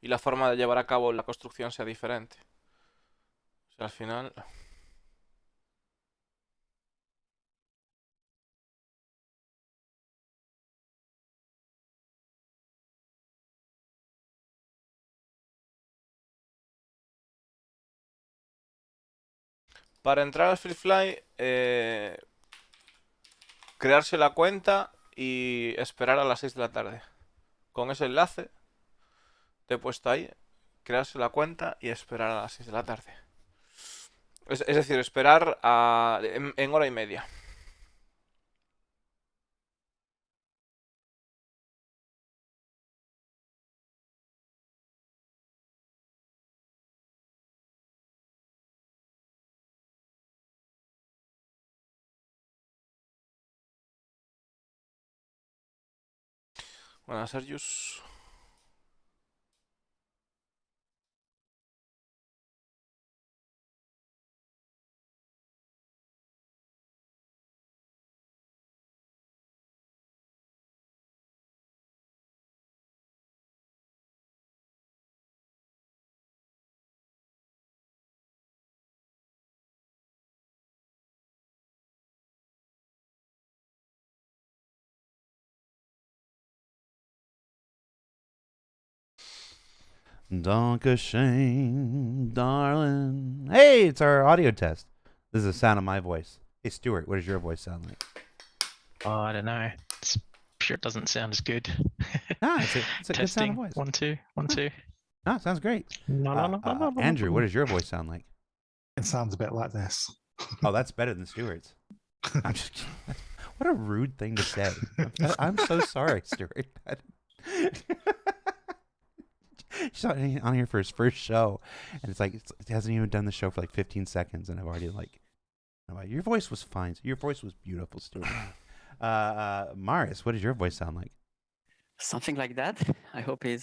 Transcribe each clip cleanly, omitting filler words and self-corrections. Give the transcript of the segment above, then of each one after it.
y la forma de llevar a cabo la construcción sea diferente. O sea, al final... Para entrar al FreeFly, crearse la cuenta y esperar a las 6 de la tarde. Con ese enlace te he puesto ahí, crearse la cuenta y esperar a las 6 de la tarde. Es decir, esperar en hora y media. Bueno, Sergius. Dankeschön, darling. Hey, it's our audio test. This is the sound of my voice. Hey, Stuart, what does your voice sound like? Oh, I don't know. It's sure it doesn't sound as good. Ah, it's a good sound of Testing. voice. 1, 2, 1, 2. Ah, sounds great. No. Andrew, what does your voice sound like? It sounds a bit like this. Oh, that's better than Stuart's. I'm just kidding. What a rude thing to say. I'm so sorry, Stuart. He's on here for his first show, and it's like it hasn't even done the show for like 15 seconds, and I've already like, your voice was fine. Your voice was beautiful, Stuart. Marius, what does your voice sound like? Something like that. I hope I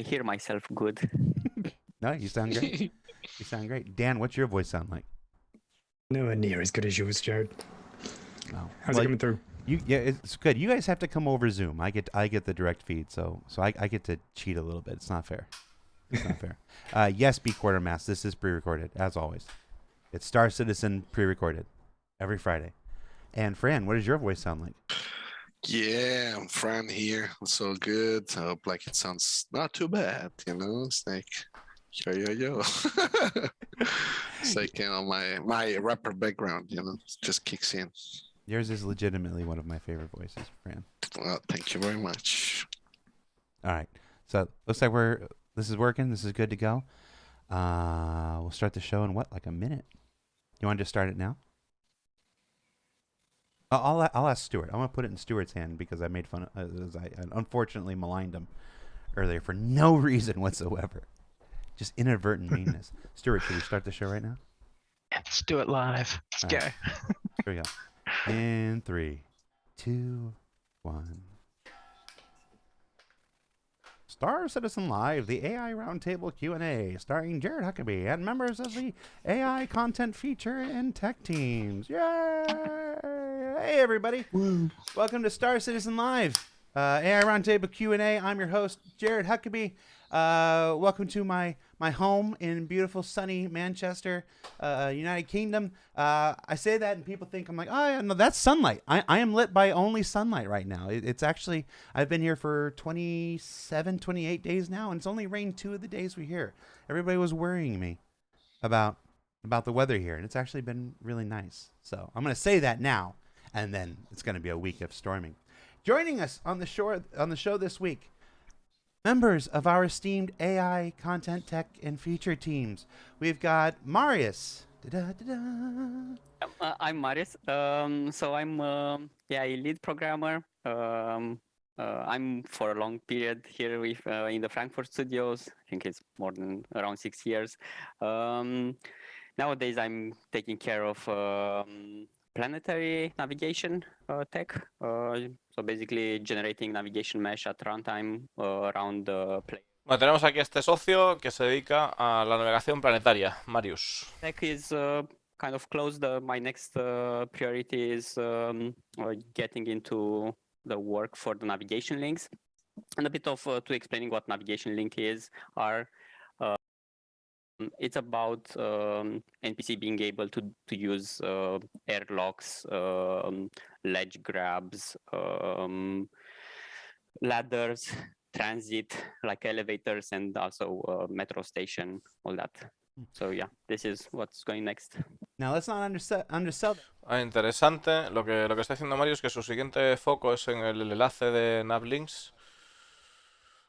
hear myself good. No, you sound great. You sound great. Dan, what's your voice sound like? Nowhere near as good as yours, Jared. No. How's it coming through? Yeah, it's good. You guys have to come over Zoom. I get the direct feed, so I get to cheat a little bit. It's not fair. It's not fair. Yes, B Quartermass. This is pre-recorded as always. It's Star Citizen pre-recorded every Friday. And Fran, what does your voice sound like? Yeah, I'm Fran here. So good. I hope like it sounds not too bad. It's like yo. It's like my rapper background. Just kicks in. Yours is legitimately one of my favorite voices, Fran. Well, thank you very much. All right. So looks like this is working. This is good to go. We'll start the show in like a minute. You want to just start it now? I'll ask Stuart. I'm gonna put it in Stuart's hand because I made fun of. I unfortunately maligned him earlier for no reason whatsoever. Just inadvertent meanness. Stuart, should we start the show right now? Let's do it live. Let's go. Right. Here we go. In 3, 2, 1. Star Citizen Live, the AI Roundtable Q&A, starring Jared Huckabee and members of the AI content feature and tech teams. Yay! Hey, everybody. Woo. Welcome to Star Citizen Live, AI Roundtable Q&A. I'm your host, Jared Huckabee. Welcome to my home in beautiful, sunny Manchester, United Kingdom. I say that and people think I'm like, oh, yeah, no, that's sunlight. I am lit by only sunlight right now. It's actually, I've been here for 27, 28 days now, and it's only rained 2 of the days we're here. Everybody was worrying me about the weather here, and it's actually been really nice. So I'm going to say that now, and then it's going to be a week of storming. Joining us on the show this week, members of our esteemed AI content, tech, and feature teams. We've got Marius. I'm Marius. So I'm a lead programmer. I'm for a long period here with in the Frankfurt studios. I think it's more than around 6 years. Nowadays, I'm taking care of planetary navigation tech. So basically generating navigation mesh at runtime around the player. Bueno, tenemos aquí a este socio que se dedica a la navegación planetaria, Marius. Tech is kind of close. My next priority is getting into the work for the navigation links. And a bit of to explaining what navigation link is are. It's about NPC being able to use airlocks, ledge grabs, ladders, transit like elevators, and also metro station, all that. So yeah, this is what's going next. Now let's not undersell. Interesante. Lo que está diciendo Mario es que su siguiente foco es en el enlace de navlinks,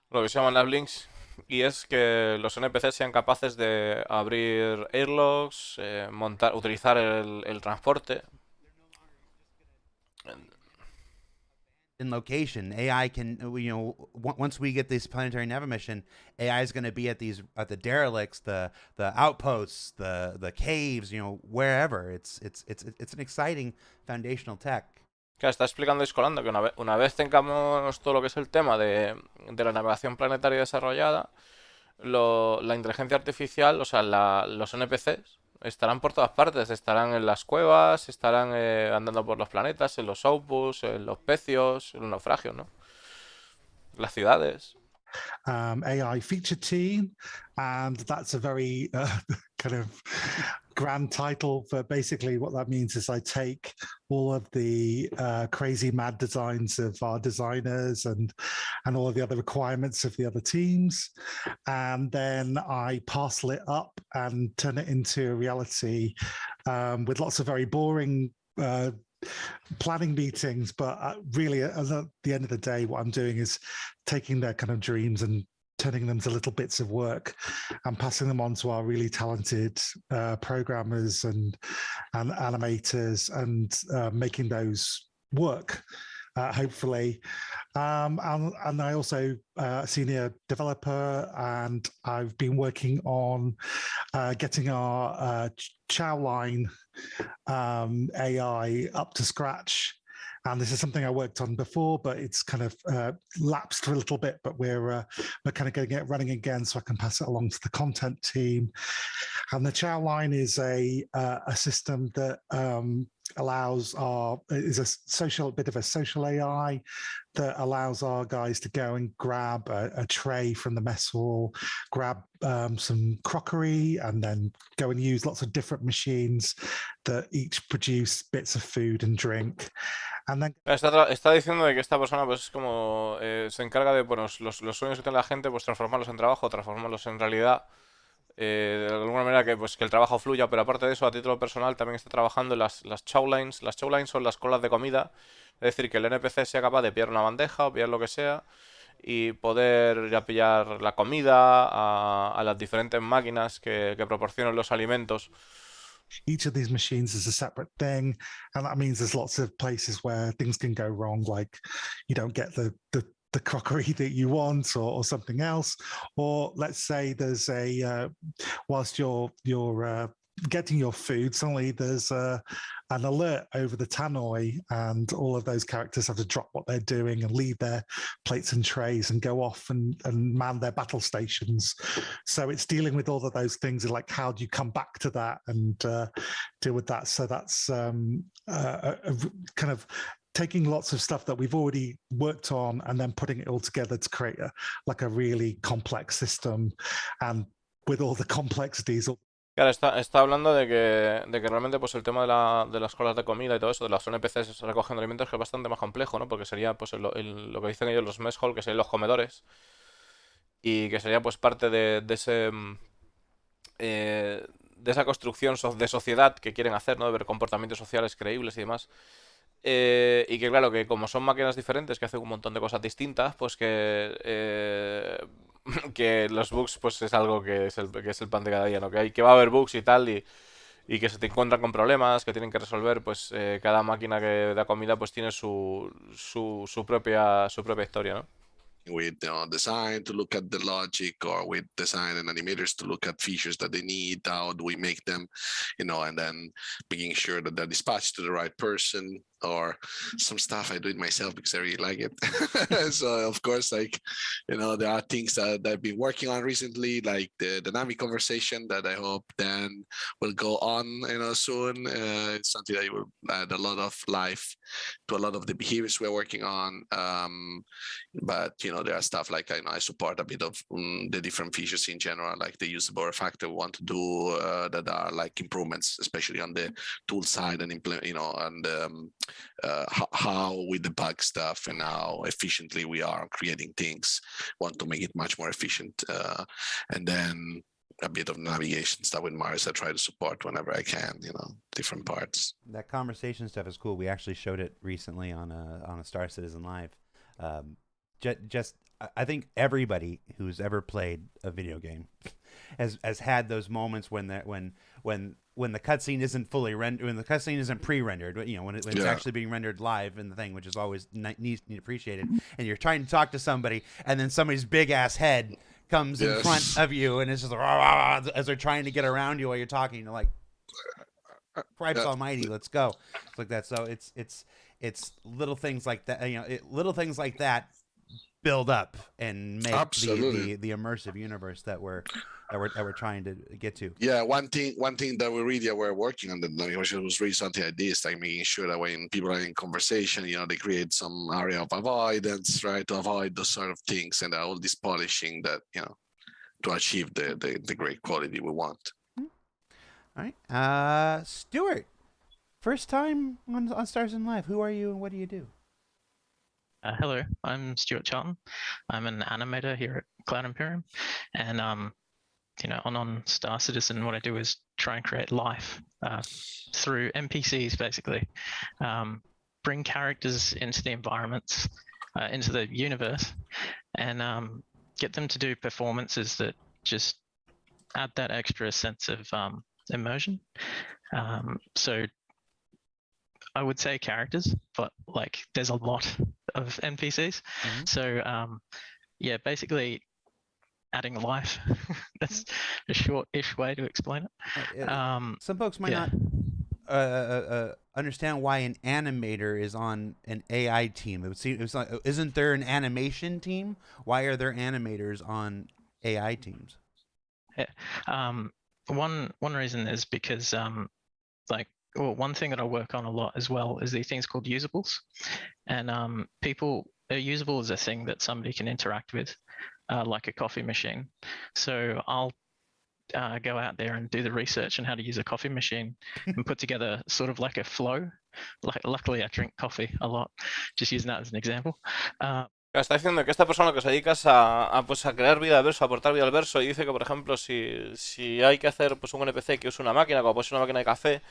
lo que se llama navlinks, y es que los NPCs sean capaces de abrir airlocks, utilizar el transporte. In location, AI can, once we get this planetary nav mission, AI is going to be at the derelicts, the outposts, the caves, wherever. It's an exciting foundational tech. Claro, está explicando Iscolando que una vez tengamos todo lo que es el tema de la navegación planetaria desarrollada, la inteligencia artificial, o sea, los NPCs estarán por todas partes, estarán en las cuevas, estarán andando por los planetas, en los outposts, en los pecios, en los naufragios, ¿no? Las ciudades. AI feature team, and that's a very kind of grand title for basically what that means is I take all of the crazy mad designs of our designers and all of the other requirements of the other teams, and then I parcel it up and turn it into a reality with lots of very boring planning meetings, but really at the end of the day what I'm doing is taking their kind of dreams and turning them to little bits of work and passing them on to our really talented programmers and animators and making those work hopefully. And I also a senior developer, and I've been working on getting our Chow line AI up to scratch. And this is something I worked on before, but it's kind of lapsed for a little bit, but we're kind of getting it running again so I can pass it along to the content team. And the Chow line is a system that is a bit of a social AI that allows our guys to go and grab a tray from the mess hall, grab some crockery, and then go and use lots of different machines that each produce bits of food and drink. And then Está diciendo de que esta persona pues es como se encarga de los sueños que tiene la gente, pues transformarlos en trabajo, transformarlos en realidad. De alguna manera que el trabajo fluya, pero aparte de eso, a título personal también está trabajando en las chow lines. Las chow lines son las colas de comida, es decir, que el NPC sea capaz de pillar una bandeja o pillar lo que sea y poder ir a pillar la comida a las diferentes máquinas que proporcionan los alimentos. Each of these machines is a separate thing, and that means there's lots of places where things can go wrong, like you don't get the crockery that you want or something else, or let's say there's whilst you're getting your food, suddenly there's an alert over the tannoy, and all of those characters have to drop what they're doing and leave their plates and trays and go off and man their battle stations. So it's dealing with all of those things, like how do you come back to that and deal with that. So that's a kind of taking lots of stuff that we've already worked on and then putting it all together to create a really complex system, and with all the complexities. Claro, está hablando de que realmente pues el tema de las colas de comida y todo eso, de los NPCs recogiendo alimentos, que es bastante más complejo, ¿no? Porque sería pues lo que dicen ellos los mess hall, que serían los comedores, y que sería pues parte de esa construcción de sociedad que quieren hacer, ¿no? De ver comportamientos sociales creíbles y demás. Y que claro, que como son máquinas diferentes que hacen un montón de cosas distintas, pues que los bugs pues es algo que es el pan de cada día, ¿no? Que va a haber bugs y tal, y que se te encuentran con problemas que tienen que resolver, pues cada máquina que da comida pues tiene su propia historia, ¿no? With design to look at the logic, or with design and animators to look at features that they need, how do we make them, and then making sure that they're dispatched to the right person, or some stuff I do it myself because I really like it. So of course, like, there are things that I've been working on recently, like the dynamic conversation that I hope Dan will go on, soon. It's something that will add a lot of life to a lot of the behaviors we're working on. But there are stuff like I support a bit of the different features in general, like the usable refactor we want to do, that are like improvements, especially on the tool side and implement, and how we debug stuff and how efficiently we are creating things. Want to make it much more efficient, and then a bit of navigation stuff with Mars I try to support whenever I can, different parts. That conversation stuff is cool. We actually showed it recently on a Star Citizen Live. Just I think everybody who's ever played a video game has had those moments when the cutscene isn't fully rendered, when the cutscene isn't pre-rendered, when it's actually being rendered live in the thing, which is always neat appreciated. And you're trying to talk to somebody, and then somebody's big ass head comes in front of you, and it's just like, rah, rah, rah, as they're trying to get around you while you're talking. You're like, Christ Almighty, let's go! It's like that. So it's little things like that. Little things like that build up and make the immersive universe that we're trying to get to. Yeah, one thing that we really were working on, which was really something like this, like making sure that when people are in conversation, they create some area of avoidance, right, to avoid those sort of things, and all this polishing that, to achieve the great quality we want. All right, Stuart, first time on Stars in Live. Who are you and what do you do? Hello, I'm Stuart Charlton. I'm an animator here at Cloud Imperium, and on Star Citizen, what I do is try and create life through NPCs, basically. Bring characters into the environments, into the universe, and get them to do performances that just add that extra sense of immersion. So I would say characters, but like there's a lot of NPCs. Mm-hmm. So basically adding life. That's a short-ish way to explain it. Some folks might not understand why an animator is on an AI team. It was like, isn't there an animation team? Why are there animators on AI teams? One reason is because one thing that I work on a lot as well is these things called usables, and a usable is a thing that somebody can interact with, like a coffee machine. So I'll go out there and do the research on how to use a coffee machine and put together sort of like a flow. Luckily, I drink coffee a lot, just using that as an example. Está diciendo que esta persona que se dedica a crear vida al verso, a aportar vida al verso, y dice que, por ejemplo, si hay que hacer pues un NPC que use una máquina, como puede ser una máquina de café,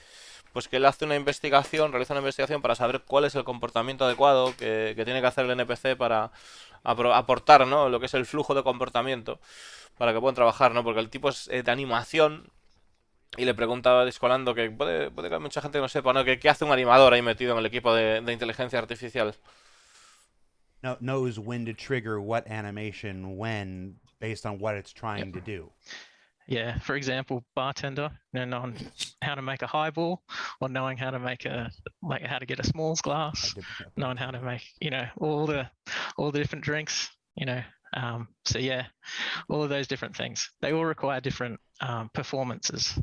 pues que él hace realiza una investigación para saber cuál es el comportamiento adecuado que tiene que hacer el NPC para aportar, ¿no?, lo que es el flujo de comportamiento para que puedan trabajar, ¿no? Porque el tipo es de animación y le preguntaba Discolando que puede que haya mucha gente que no sepa, ¿no?, que qué hace un animador ahí metido en el equipo de inteligencia artificial. Knows when to trigger what animation when based on what it's trying to do. Yeah, for example, bartender, knowing how to make a highball, or knowing how to make how to get a smalls glass, knowing how to make all the different drinks, so yeah, all of those different things. They all require different performances,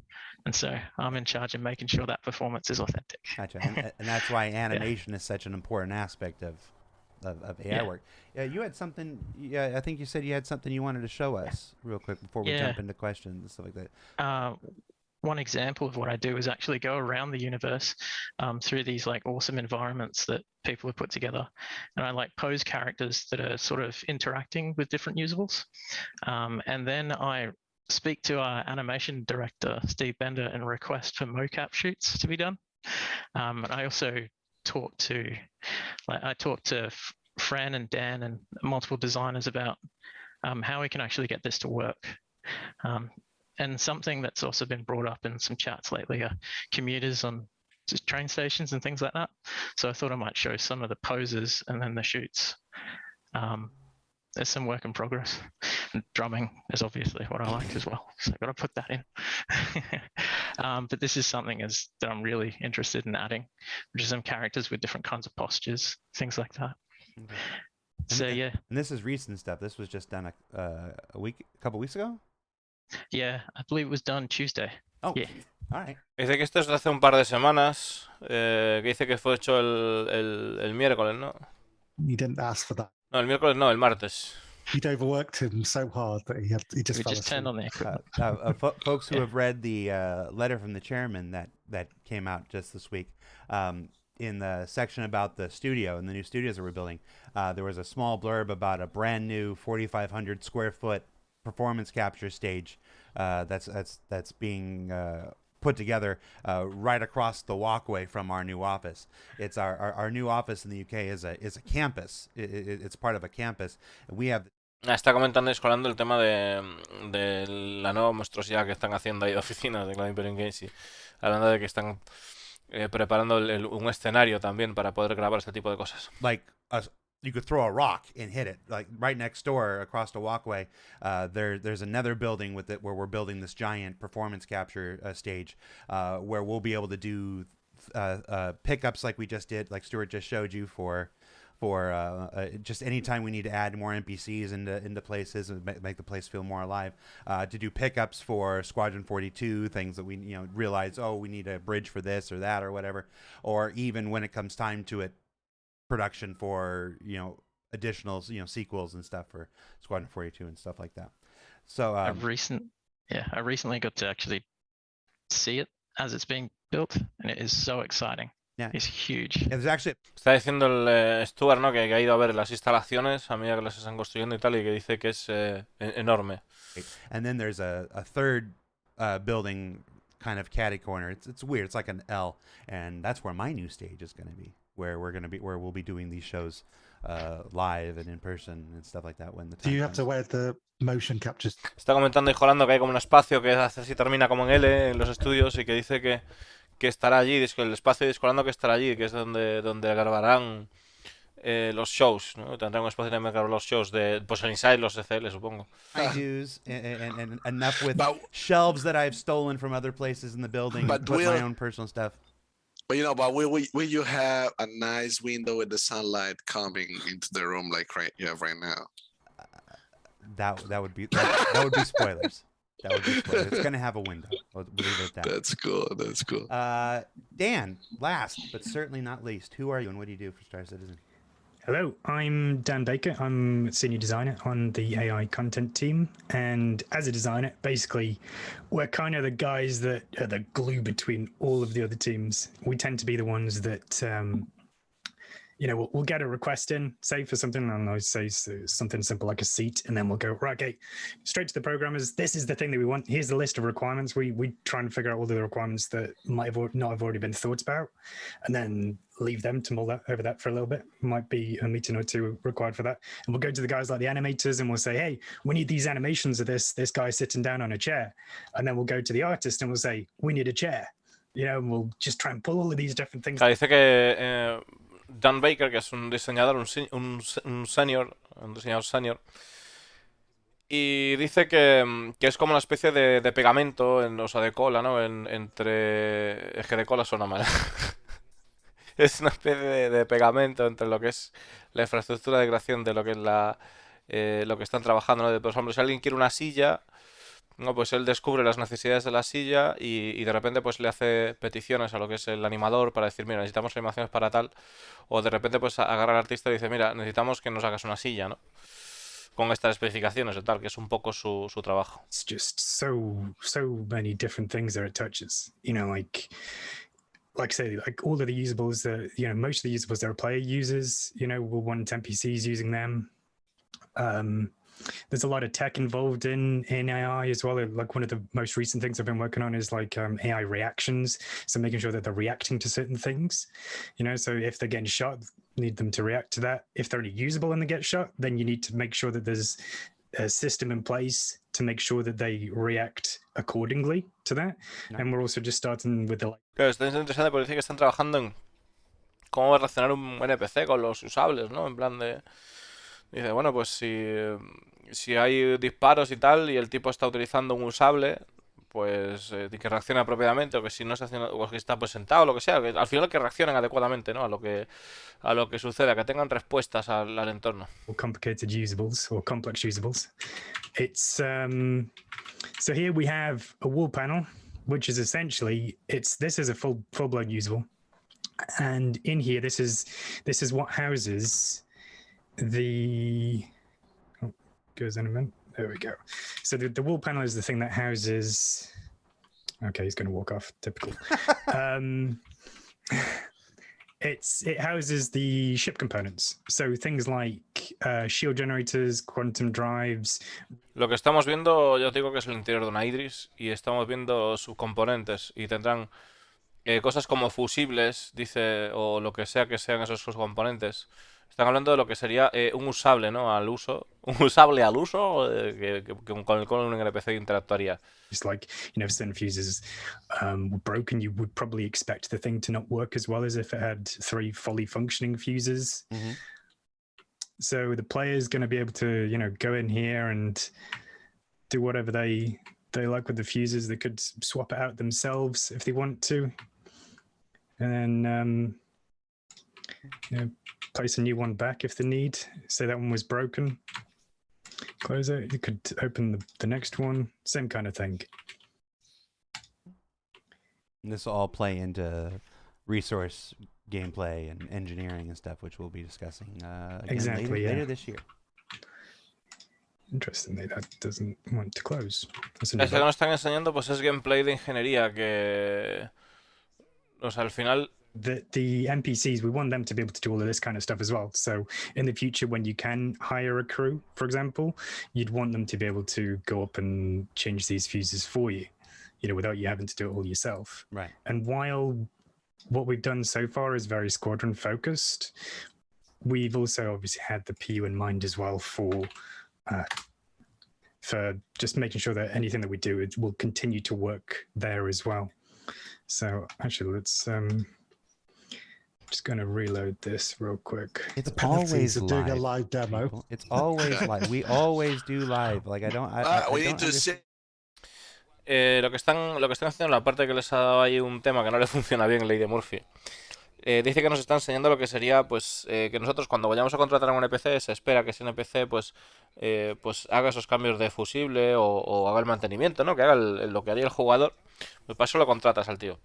and so I'm in charge of making sure that performance is authentic. Gotcha, and that's why animation is such an important aspect of AI work. You had something. Yeah, I think you said you had something you wanted to show us real quick before we jump into questions and stuff like that. One example of what I do is actually go around the universe through these like awesome environments that people have put together, and I pose characters that are sort of interacting with different usables, and then I speak to our animation director Steve Bender and request for mocap shoots to be done. And I also talk to Fran and Dan and multiple designers about how we can actually get this to work. And something that's also been brought up in some chats lately are commuters on just train stations and things like that. So I thought I might show some of the poses and then the shoots. There's some work in progress. And drumming is obviously what I like as well, so I've got to put that in. But this is something that I'm really interested in adding, which is some characters with different kinds of postures, things like that. Okay. So And, yeah, and this is recent stuff. This was just done a couple weeks ago. yeah, I believe it was done Tuesday. Oh, Yeah. all right. Dice que esto es de hace un par de semanas, que dice que fue hecho el miércoles, ¿no? You didn't ask for that. No, el miércoles no, el martes. You'd overworked him so hard that he just We fell just asleep. turned on the equipment. Folks who Yeah. have read the letter from the chairman that came out just this week, in the section about the studio and the new studios that we're building, there was a small blurb about a brand new 4,500 square foot performance capture stage that's being put together right across the walkway from our new office. It's our new office in the UK is a campus. It's part of a campus. We have. Está comentando y escolando el tema de la nueva monstruosidad que están haciendo ahí de oficinas de Cloud Imperium Games, y hablando de que están preparando un escenario también para poder grabar este tipo de cosas. Like you could throw a rock and hit it, like right next door across the walkway. There's another building with it where we're building this giant performance capture stage, where we'll be able to do pickups like we just did, like Stuart just showed you, for just anytime we need to add more NPCs into places and make the place feel more alive, to do pickups for Squadron 42, things that we realize, oh, we need a bridge for this or that or whatever, or even when it comes time to it, production for additional sequels and stuff for Squadron 42 and stuff like that. So I recently got to actually see it as it's being built, and it is so exciting. Yeah. It's huge. there's actually Está diciendo el Stuart, ¿no? Que ha ido a ver las instalaciones a medida que las están construyendo y tal, y que dice que es enorme. and then there's a third building kind of catty corner. It's weird. It's like an L, and that's where my new stage is going to be, where we'll be doing these shows live and in person and stuff like that when the time Do you have comes. to wear the motion captures? Está comentando y jolando que hay como un espacio que hace así, termina como en L en los estudios, y que dice que estará allí, dice que el espacio de Discolando que estará allí, que es donde grabarán los shows, ¿no? Tendrán un espacio también para grabar los shows de, pues el Inside, los ECL, supongo. I dues and enough with But- shelves that I've stolen from other places in the building, But put my we'll- own personal stuff. But will you have a nice window with the sunlight coming into the room like you have right now? That would be that would be spoilers. That would be spoilers. It's gonna have a window. We'll leave it at that. That's cool. That's cool. Dan, last but certainly not least, who are you and what do you do for Star Citizen? Hello, I'm Dan Baker. I'm a senior designer on the AI content team. And as a designer, basically, we're kind of the guys that are the glue between all of the other teams. We tend to be the ones that, we'll get a request in, say for something, I don't know, say something simple like a seat, and then we'll go, right, okay, straight to the programmers. This is the thing that we want. Here's the list of requirements. We try and figure out all the requirements that might have not have already been thought about, and then leave them to mull over that for a little bit. Might be a meeting or two required for that. And we'll go to the guys like the animators and we'll say, hey, we need these animations of this guy sitting down on a chair. And then we'll go to the artist and we'll say, we need a chair. And we'll just try and pull all of these different things. Dice que Dan Baker, que es un diseñador, un senior, un diseñador senior, y dice que es como una especie de pegamento, o sea, de cola, ¿no? Entre... Es que de cola suena mal. Es una especie de pegamento entre lo que es la infraestructura de creación de lo que es lo que están trabajando, ¿no? Por ejemplo, si alguien quiere una silla, no, pues él descubre las necesidades de la silla y de repente pues le hace peticiones a lo que es el animador para decir, mira, necesitamos animaciones para tal, o de repente pues agarra al artista y dice, mira, necesitamos que nos hagas una silla, ¿no? Con estas especificaciones y tal, que es un poco su trabajo. It's just so many different things that it touches. Like I say, like all of the usables that, most of the usables that a player uses, will want NPCs using them. There's a lot of tech involved in AI as well. Like one of the most recent things I've been working on is like AI reactions. So making sure that they're reacting to certain things, so if they're getting shot, need them to react to that. If they're only usable and they get shot, then you need to make sure that there's a system in place to make sure that they react accordingly to that. No. And we're also just starting with the Claro, esto es interesante porque dice que están trabajando en cómo va a reaccionar un NPC con los usables, ¿no? En plan de... Dice, bueno, pues si hay disparos y tal y el tipo está utilizando un usable, pues que reaccione apropiadamente, o que si no está haciendo, o que está pues sentado, lo que sea, que al final que reaccionen adecuadamente, ¿no? A lo que suceda, que tengan respuestas al entorno. Or complicated usables or complex usables. It's so here we have a wall panel, which is essentially this is a full-blown usable, and in here this is what houses the goes in a minute. There we go. So the wall panel is the thing that houses. Okay, he's going to walk off. Typical. It houses the ship components. So things like shield generators, quantum drives. Lo que estamos viendo, yo digo que es el interior de una Idris y estamos viendo sus componentes y tendrán cosas como fusibles, dice, o lo que sea que sean esos sus componentes. Están hablando de lo que sería un usable, ¿no? Al uso. Un usable al uso con el cual un NPC interactuaría. It's like, if certain fuses were broken, you would probably expect the thing to not work as well as if it had 3 fully functioning fuses. Mm-hmm. So the player is going to be able to, go in here and do whatever they like with the fuses. They could swap it out themselves if they want to. And then, place a new one back if they need. Say that one was broken. Close it. You could open the next one. Same kind of thing. And this will all play into resource gameplay and engineering and stuff, which we'll be discussing again later this year. Interestingly, that doesn't want to close. Este que nos están enseñando pues es gameplay de ingeniería que... O sea, al final... The NPCs, we want them to be able to do all of this kind of stuff as well. So in the future, when you can hire a crew, for example, you'd want them to be able to go up and change these fuses for you, without you having to do it all yourself. Right. And while what we've done so far is very squadron focused, we've also obviously had the PU in mind as well for just making sure that anything that we do, it will continue to work there as well. So actually, let's just going to reload this real quick. It's The penalties always of live. doing a live demo. People. It's always live. We always do live. Like I we don't need to understand. Lo que están haciendo, la parte que les ha dado ahí un tema que no le funciona bien, Ley de Murphy. Dice que nos está enseñando lo que sería, pues, que nosotros cuando vayamos a contratar a un NPC, se espera que ese NPC, pues haga esos cambios de fusible o haga el mantenimiento, ¿no? Que haga lo que haría el jugador. Pues para eso lo contratas al tío.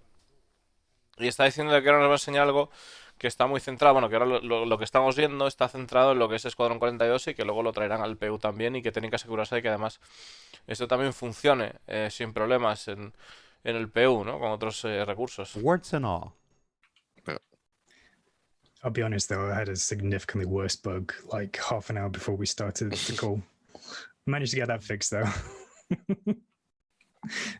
Y está diciendo que ahora nos va a enseñar algo que está muy centrado, bueno, que ahora lo que estamos viendo está centrado en lo que es Escuadrón 42 y que luego lo traerán al PU también y que tienen que asegurarse de que además esto también funcione sin problemas en el PU, ¿no? Con otros recursos. Warts and all. I'll be honest though, I had a significantly worse bug like half an hour before we started the call. Managed to get that fixed though.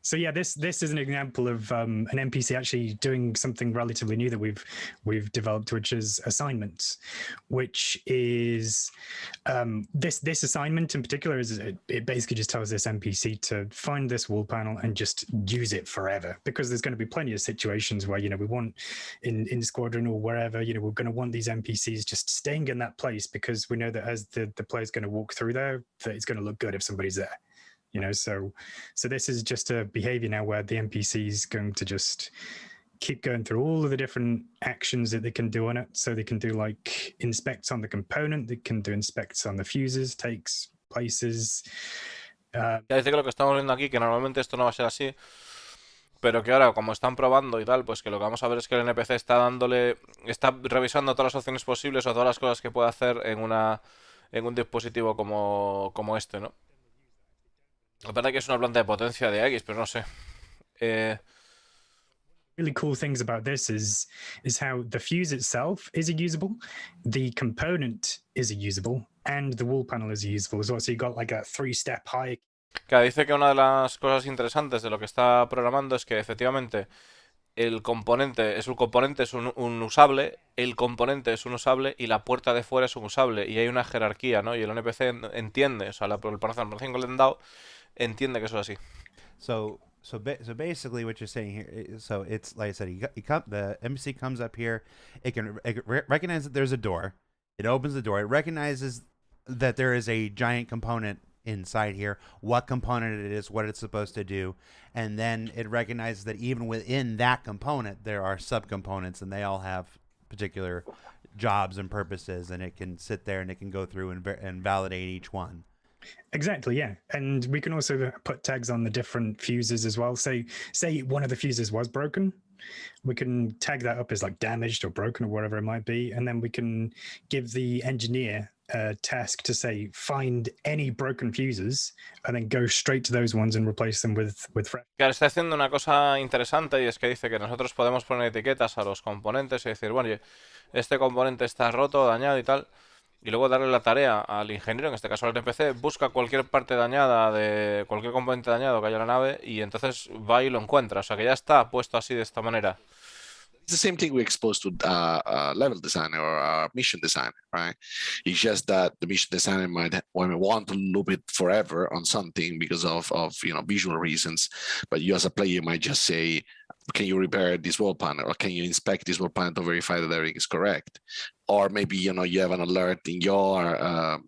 So yeah, this is an example of an NPC actually doing something relatively new that we've developed, which is assignments, which is this assignment in particular is it basically just tells this NPC to find this wall panel and just use it forever, because there's going to be plenty of situations where we want in squadron or wherever we're going to want these NPCs just staying in that place, because we know that as the player's going to walk through there, that it's going to look good if somebody's there. So this is just a behavior now where the NPC is going to just keep going through all of the different actions that they can do on it. So they can do like inspects on the component, they can do inspects on the fuses, takes places. Ya dice que lo que estamos viendo aquí, que normalmente esto no va a ser así, pero que ahora como están probando y tal, pues que lo que vamos a ver es que el NPC está revisando todas las opciones posibles o todas las cosas que puede hacer en un dispositivo como este, ¿no? La verdad que es una planta de potencia de X, pero no sé. Really cool things about this is how the fuse itself is a usable, the component is a usable, and the wall panel is a usable as well. So you got like a 3-step high. Claro, dice que una de las cosas interesantes de lo que está programando es que efectivamente el componente es un usable, el componente es un usable y la puerta de fuera es un usable. Y hay una jerarquía, ¿no? Y el NPC entiende, o sea, la programación que le han dado entiende que eso es así. So basically, what you're saying here, so it's like I said, the NPC comes up here, it can recognize that there's a door, it opens the door, it recognizes that there is a giant component inside here, what component it is, what it's supposed to do, and then it recognizes that even within that component there are subcomponents, and they all have particular jobs and purposes, and it can sit there and it can go through and validate each one. Exactly, yeah. And we can also put tags on the different fuses as well. So say one of the fuses was broken, we can tag that up as like damaged or broken or whatever it might be, and then we can give the engineer a task to say find any broken fuses and then go straight to those ones and replace them with fresh. Claro, está haciendo una cosa interesante, y es que dice que nosotros podemos poner etiquetas a los componentes y decir, bueno, oye, este componente está roto, dañado y tal, y luego darle la tarea al ingeniero, en este caso al NPC, busca cualquier parte dañada de cualquier componente dañado que haya en la nave, y entonces va y lo encuentra. O sea que ya está puesto así, de esta manera. It's the same thing we expose to level designer or mission designer, right? It's just that the mission designer might want to loop it forever on something because of visual reasons, but you as a player might just say, can you repair this wall panel, or can you inspect this wall panel to verify that everything is correct? Or maybe you have an alert in your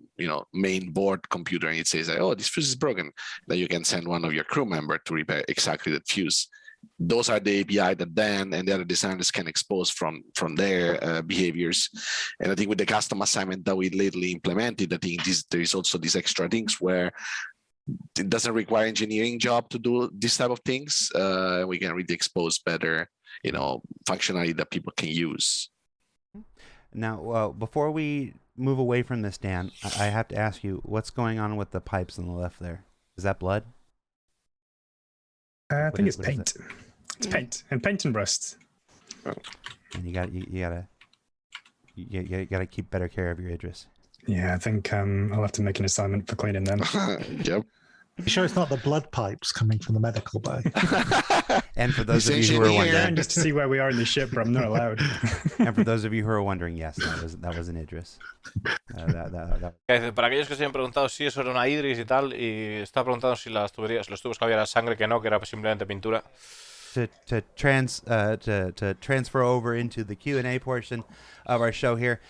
main board computer, and it says, oh, this fuse is broken. Then you can send one of your crew members to repair exactly that fuse. Those are the API that Dan and the other designers can expose from their behaviors. And I think with the custom assignment that we lately implemented, I think there is also these extra things where it doesn't require engineering job to do this type of things. We can really expose better, functionality that people can use. Now, before we move away from this, Dan, I have to ask you, what's going on with the pipes on the left there? Is that blood? I think it's paint. It's paint and rust. And you gotta keep better care of your Idris. Yeah, I think I'll have to make an assignment for cleaning them. Yep. You sure it's not the blood pipes coming from the medical bay? And for those of you who are wondering, just to see where we are in the ship, but I'm not allowed. And for those of you who are wondering, yes, that was an Idris. Para aquellos que se hayan preguntado si eso era una Idris y tal, y está preguntando si las tuberías, los tubos que había era sangre, que no, que era simplemente pintura. To transfer over into the Q&A portion of our show here.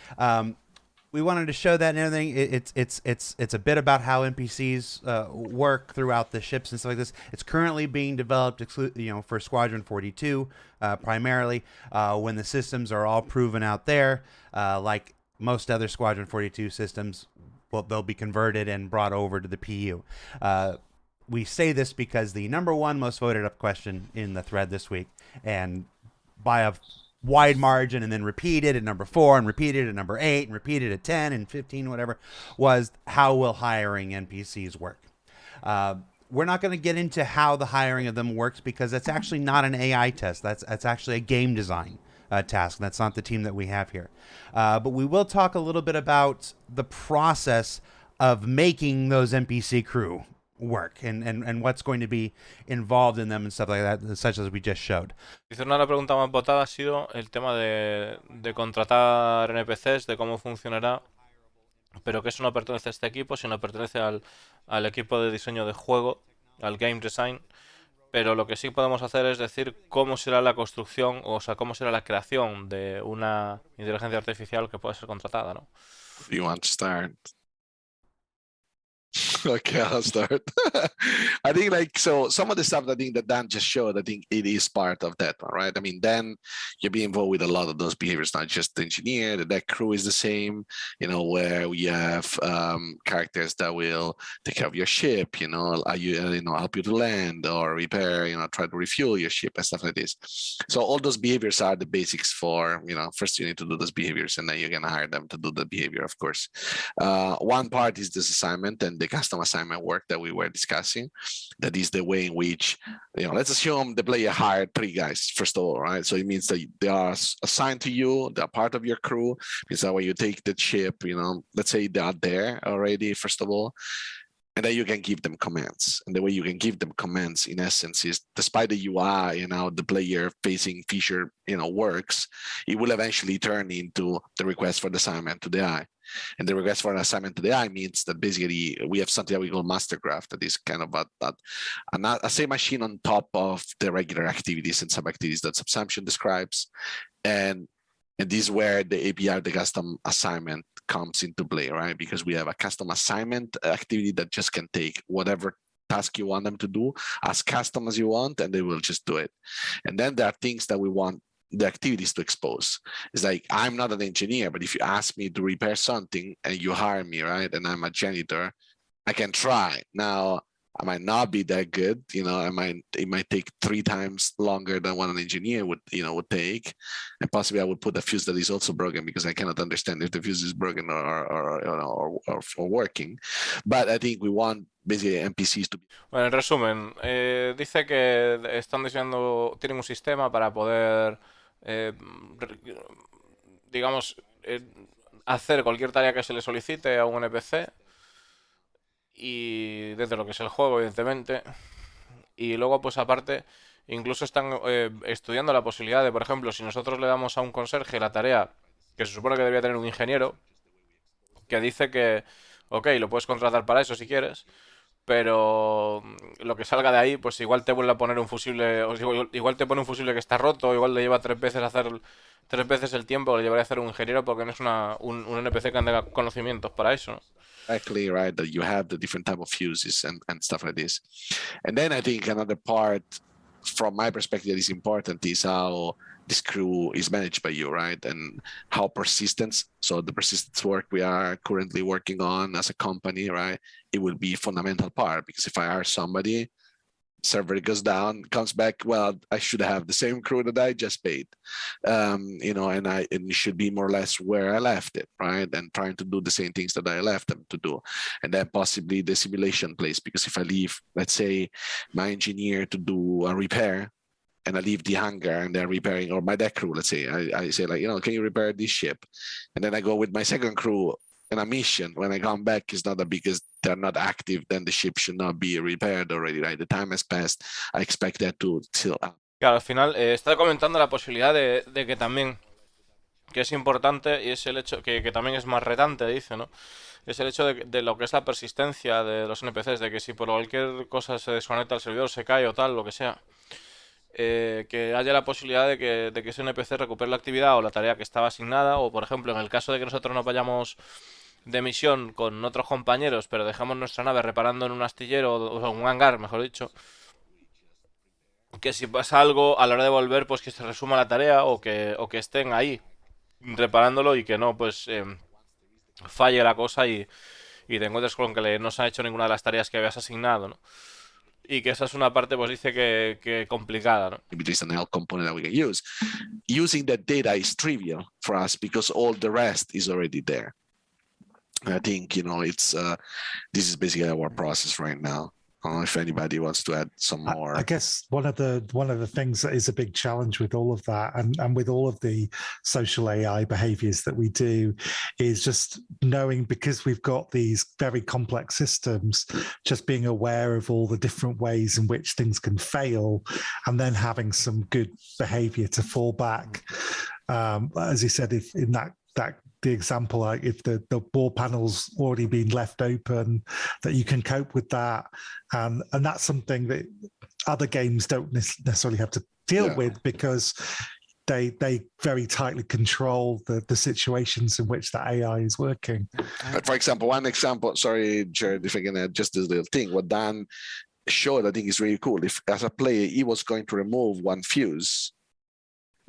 We wanted to show that and everything. It's a bit about how NPCs work throughout the ships and stuff like this. It's currently being developed, for Squadron 42 primarily. When the systems are all proven out there, like most other Squadron 42 systems, well, they'll be converted and brought over to the PU. We say this because the number one most voted up question in the thread this week, and by a wide margin, and then repeated at number 4 and repeated at number 8 and repeated at 10 and 15, whatever, was how will hiring NPCs work? We're not going to get into how the hiring of them works because that's actually not an AI test. That's actually a game design task. That's not the team that we have here. But we will talk a little bit about the process of making those NPC crew work and what's going to be involved in them and stuff like that, such as we just showed. Dice, una de las preguntas más votadas ha sido el tema de contratar NPCs, de cómo funcionará, pero que eso no pertenece a este equipo, sino pertenece al equipo de diseño de juego, al game design. Pero lo que sí podemos hacer es decir cómo será la construcción, o sea, cómo será la creación de una inteligencia artificial que puede ser contratada, ¿no? You want to start? Okay, I'll start. I think so some of the stuff I think that Dan just showed, I think it is part of that one, right? I mean, Dan, you'll be involved with a lot of those behaviors, not just the engineer, the deck crew is the same, where we have characters that will take care of your ship, help you to land or repair, try to refuel your ship and stuff like this. So all those behaviors are the basics for, first you need to do those behaviors, and then you're going to hire them to do the behavior, of course. One part is this assignment and the custom assignment work that we were discussing. That is the way in which, let's assume the player hired 3 guys, first of all, right? So it means that they are assigned to you, they're part of your crew. It's that when you take the ship, let's say they are there already, first of all, and then you can give them commands. And the way you can give them commands, in essence, is despite the UI, the player-facing feature, works, it will eventually turn into the request for the assignment to the AI. And the request for an assignment to the AI means that basically we have something that we call master graph, that is kind of a same machine on top of the regular activities and sub-activities that Subsumption describes. And this is where the API, the custom assignment, comes into play, right? Because we have a custom assignment activity that just can take whatever task you want them to do as custom as you want, and they will just do it. And then there are things that we want the activities to expose. It's like, I'm not an engineer, but if you ask me to repair something and you hire me, right, and I'm a janitor, I can try. Now, I might not be that good, you know. It might take 3 times longer than what an engineer would take, and possibly I would put a fuse that is also broken because I cannot understand if the fuse is broken or working. But I think we want basically NPCs to be. Bueno, en resumen, dice que tienen un sistema para poder, digamos, hacer cualquier tarea que se le solicite a un NPC, y desde lo que es el juego, evidentemente. Y luego, pues aparte, incluso están estudiando la posibilidad de, por ejemplo, si nosotros le damos a un conserje la tarea que se supone que debería tener un ingeniero, que dice que, ok, lo puedes contratar para eso si quieres, pero lo que salga de ahí, pues igual te vuelve a poner un fusible, o igual te pone un fusible que está roto, igual le lleva 3 veces hacer 3 veces el tiempo que le llevaría a hacer un ingeniero, porque no es un NPC que tenga conocimientos para eso, ¿no? Exactly, right, that you have the different type of fuses and stuff like this. And then I think another part from my perspective that is important is how this crew is managed by you, right? And how persistence, so the persistence work we are currently working on as a company, right? It will be a fundamental part, because if I hire somebody, server goes down, comes back, well, I should have the same crew that I just paid, and it should be more or less where I left it, right? And trying to do the same things that I left them to do. And then possibly the simulation place, because if I leave, let's say, my engineer to do a repair, and I leave the hangar and they're repairing, or my deck crew, let's say, I say like, can you repair this ship? And then I go with my second crew in a mission. When I come back, it's not because they're not active, then the ship should not be repaired already, right? The time has passed. I expect that to still out. Claro, al final está comentando la posibilidad de que también, que es importante, y es el hecho que también es más retante, dice, ¿no? Es el hecho de lo que es la persistencia de los NPCs, de que si por cualquier cosa se desconecta el servidor, se cae o tal, lo que sea, que haya la posibilidad de que ese NPC recupere la actividad o la tarea que estaba asignada, o por ejemplo, en el caso de que nosotros nos vayamos de misión con otros compañeros, pero dejamos nuestra nave reparando en un astillero o en un hangar, mejor dicho, que si pasa algo a la hora de volver, pues que se resuma la tarea o que estén ahí reparándolo y que no, pues falle la cosa y te encuentres con que no se ha hecho ninguna de las tareas que habías asignado, ¿no? Y que esa es una parte, pues dice que complicada, ¿no? Maybe there's an L component that we can use. Using that data is trivial for us because all the rest is already there. I think, it's this is basically our process right now. I don't know if anybody wants to add some more. I guess one of the things that is a big challenge with all of that and with all of the social AI behaviors that we do is just knowing, because we've got these very complex systems, just being aware of all the different ways in which things can fail, and then having some good behavior to fall back. As you said, if in that the example, like if the ball panel's already been left open, that you can cope with that, and that's something that other games don't necessarily have to deal with, because they very tightly control the situations in which the AI is working. For example, sorry, Jared, if I can add just this little thing, what Dan showed, I think is really cool. If as a player he was going to remove one fuse,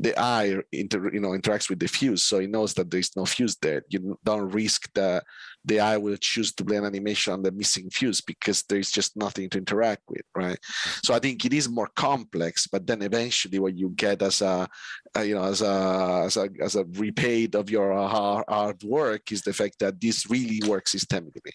the eye interacts with the fuse, so he knows that there is no fuse there. You don't risk the eye will choose to play an animation on the missing fuse because there is just nothing to interact with, right? So I think it is more complex, but then eventually what you get as a repaid of your hard work is the fact that this really works systemically,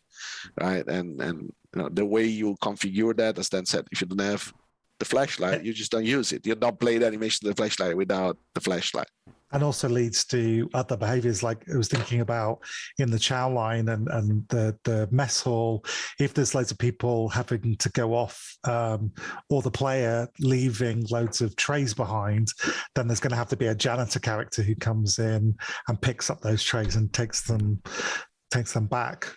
right? And the way you configure that, as Dan said, if you don't have the flashlight, you just don't use it. You don't play the animation of the flashlight without the flashlight. And also leads to other behaviors, like I was thinking about in the chow line and the mess hall. If there's loads of people having to go off, or the player leaving loads of trays behind, then there's going to have to be a janitor character who comes in and picks up those trays and takes them back,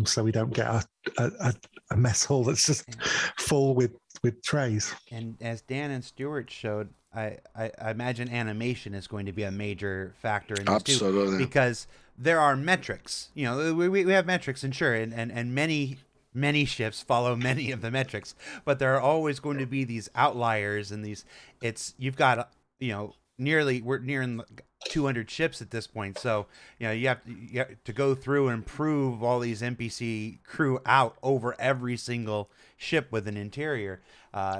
so we don't get a mess hall that's just full with trays. And as Dan and Stuart showed, I imagine animation is going to be a major factor in this Absolutely. too, because there are metrics. You know, we have metrics, and sure, and many ships follow many of the metrics, but there are always going to be these outliers, and you've got we're nearing 200 ships at this point, so you have to go through and improve all these NPC crew out over every single ship with an interior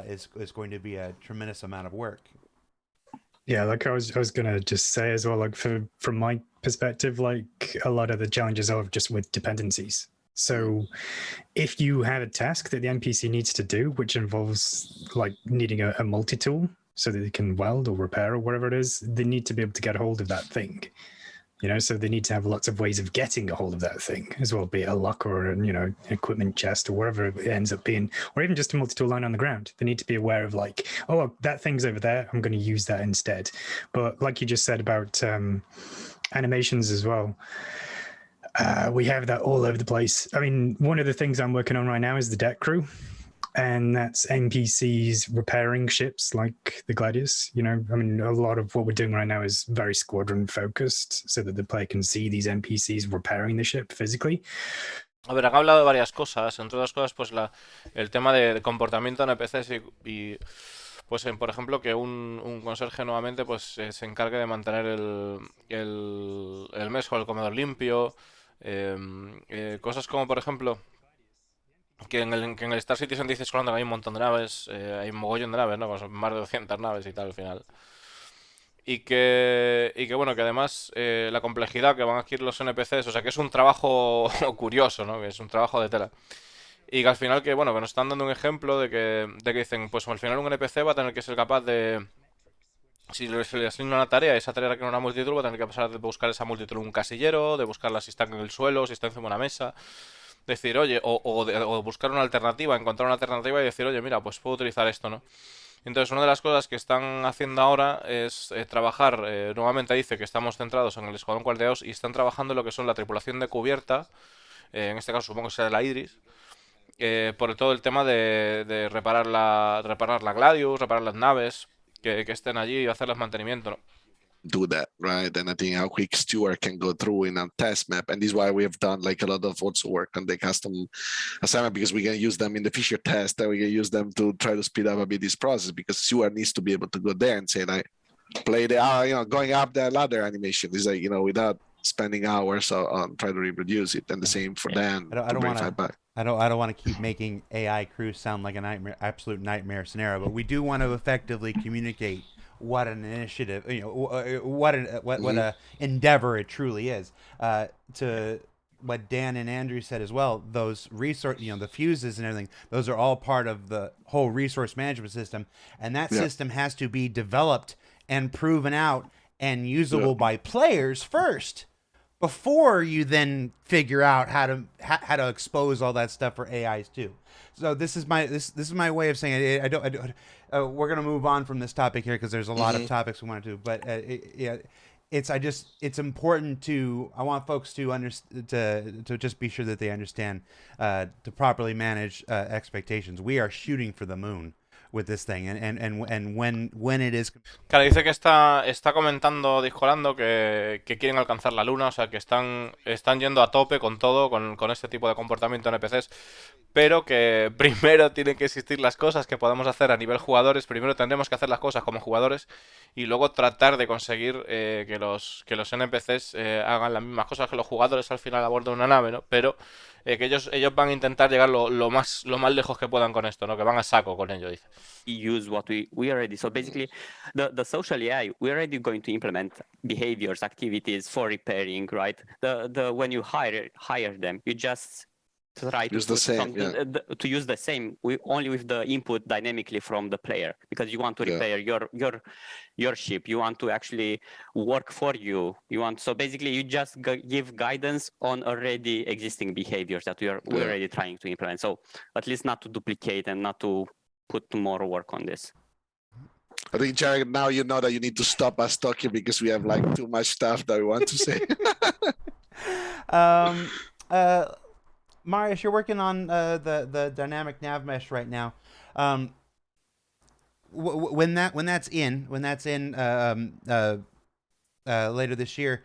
is going to be a tremendous amount of work. Yeah, like I was gonna just say as well, like from my perspective, like a lot of the challenges are just with dependencies. So if you have a task that the NPC needs to do, which involves like needing a multi-tool so that they can weld or repair or whatever it is, they need to be able to get a hold of that thing. So they need to have lots of ways of getting a hold of that thing as well, be it a lock or an equipment chest or wherever it ends up being, or even just a multi-tool line on the ground. They need to be aware of like, oh, that thing's over there, I'm going to use that instead. But like you just said about animations as well, we have that all over the place. I mean, one of the things I'm working on right now is the deck crew. And that's NPCs repairing ships like the Gladius. I mean, a lot of what we're doing right now is very squadron focused so that the player can see these NPCs repairing the ship physically. A ver, han hablado de varias cosas, entre otras cosas, pues el tema de comportamiento en NPCs y pues por ejemplo que un conserje nuevamente pues se encargue de mantener el mesa o el comedor limpio, cosas como por ejemplo que en el Star Citizen dices que hay un montón de naves, hay un mogollón de naves, ¿no? Pues más de 200 naves y tal al final. Y que bueno, que además la complejidad que van a adquirir los NPCs, o sea que es un trabajo curioso, ¿no? Que es un trabajo de tela. Y que al final que, bueno, que nos están dando un ejemplo de que dicen, pues al final un NPC va a tener que ser capaz de... Si se le asigna una tarea, esa tarea requiere una multitud, va a tener que pasar de buscar esa multitud en un casillero, de buscarla si está en el suelo, si está encima de una mesa. Decir, oye, o buscar una alternativa, encontrar una alternativa y decir, oye, mira, pues puedo utilizar esto, ¿no? Entonces, una de las cosas que están haciendo ahora es trabajar, nuevamente dice que estamos centrados en el Escuadrón 42 y están trabajando en lo que son la tripulación de cubierta, en este caso supongo que será la Idris, por todo el tema de reparar la Gladius, reparar las naves que estén allí y hacerles mantenimiento, ¿no? Do that, right? And I think how quick Stuart can go through in a test map, and this is why we have done like a lot of also work on the custom assignment, because we can use them in the feature test, and we can use them to try to speed up a bit this process, because Stuart needs to be able to go there and say, like, play the going up the ladder animation is like, without spending hours on trying to reproduce it, and the same for Dan. I don't want to keep making AI crews sound like a nightmare, absolute nightmare scenario, but we do want to effectively communicate what an initiative, what a endeavor it truly is. To what Dan and Andrew said as well, those resource, the fuses and everything, those are all part of the whole resource management system, and that system has to be developed and proven out and usable by players first, before you then figure out how to expose all that stuff for AIs too. So this is my way of saying it. I don't we're gonna move on from this topic here because there's a lot of topics we want to do, but it's important I want folks to just be sure that they understand to properly manage expectations. We are shooting for the moon with this thing, and when it is. Claro, dice que está comentando Discolando que quieren alcanzar la luna, o sea que están yendo a tope con todo, con este tipo de comportamiento en NPCs, pero que primero tienen que existir las cosas que podamos hacer a nivel jugadores, primero tendremos que hacer las cosas como jugadores y luego tratar de conseguir que los NPCs hagan las mismas cosas que los jugadores al final a bordo de una nave, ¿no? Pero que ellos van a intentar llegar lo más lejos que puedan con esto, ¿no? Que van a saco con ello, dice. Use what we already, so basically the social AI, we're already going to implement behaviors, activities for repairing, right? When you hire them, you just try to use the same, to use the same, only with the input dynamically from the player, because you want to repair your ship, you want to actually work for you, so basically you just give guidance on already existing behaviors that we're already trying to implement, so at least not to duplicate and not to put more work on this. I think, Jared, now you know that you need to stop us talking because we have like too much stuff that we want to say. Marius, you're working on the dynamic nav mesh right now. when that's in later this year,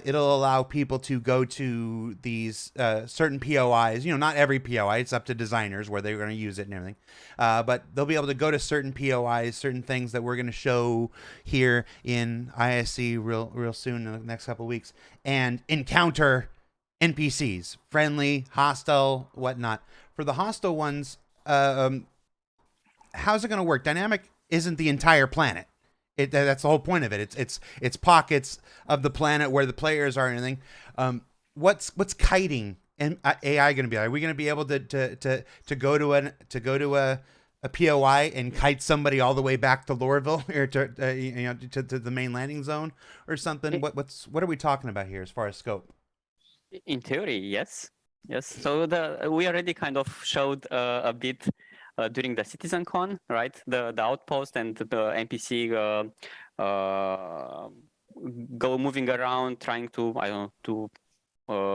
it'll allow people to go to these certain POIs. Not every POI. It's up to designers where they're going to use it and everything. But they'll be able to go to certain POIs, certain things that we're going to show here in ISC real soon in the next couple of weeks, and encounter NPCs, friendly, hostile, whatnot. For the hostile ones, how's it going to work? Dynamic isn't the entire planet. That's the whole point of it. It's pockets of the planet where the players are and everything. What's kiting and AI going to be like? Are we going to be able to go to a POI and kite somebody all the way back to Lorville or to the main landing zone or something? What are we talking about here as far as scope? In theory, yes. So we already kind of showed a bit during the CitizenCon, right? The outpost and the NPC go moving around, trying to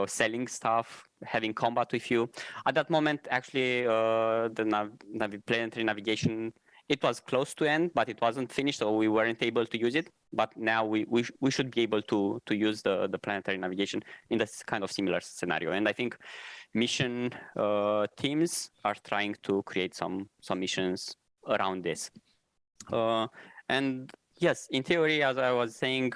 selling stuff, having combat with you. At that moment, actually, the planetary navigation, it was close to end, but it wasn't finished, so we weren't able to use it. But now we should be able to use the planetary navigation in this kind of similar scenario. And I think mission teams are trying to create some missions around this. And yes, in theory, as I was saying,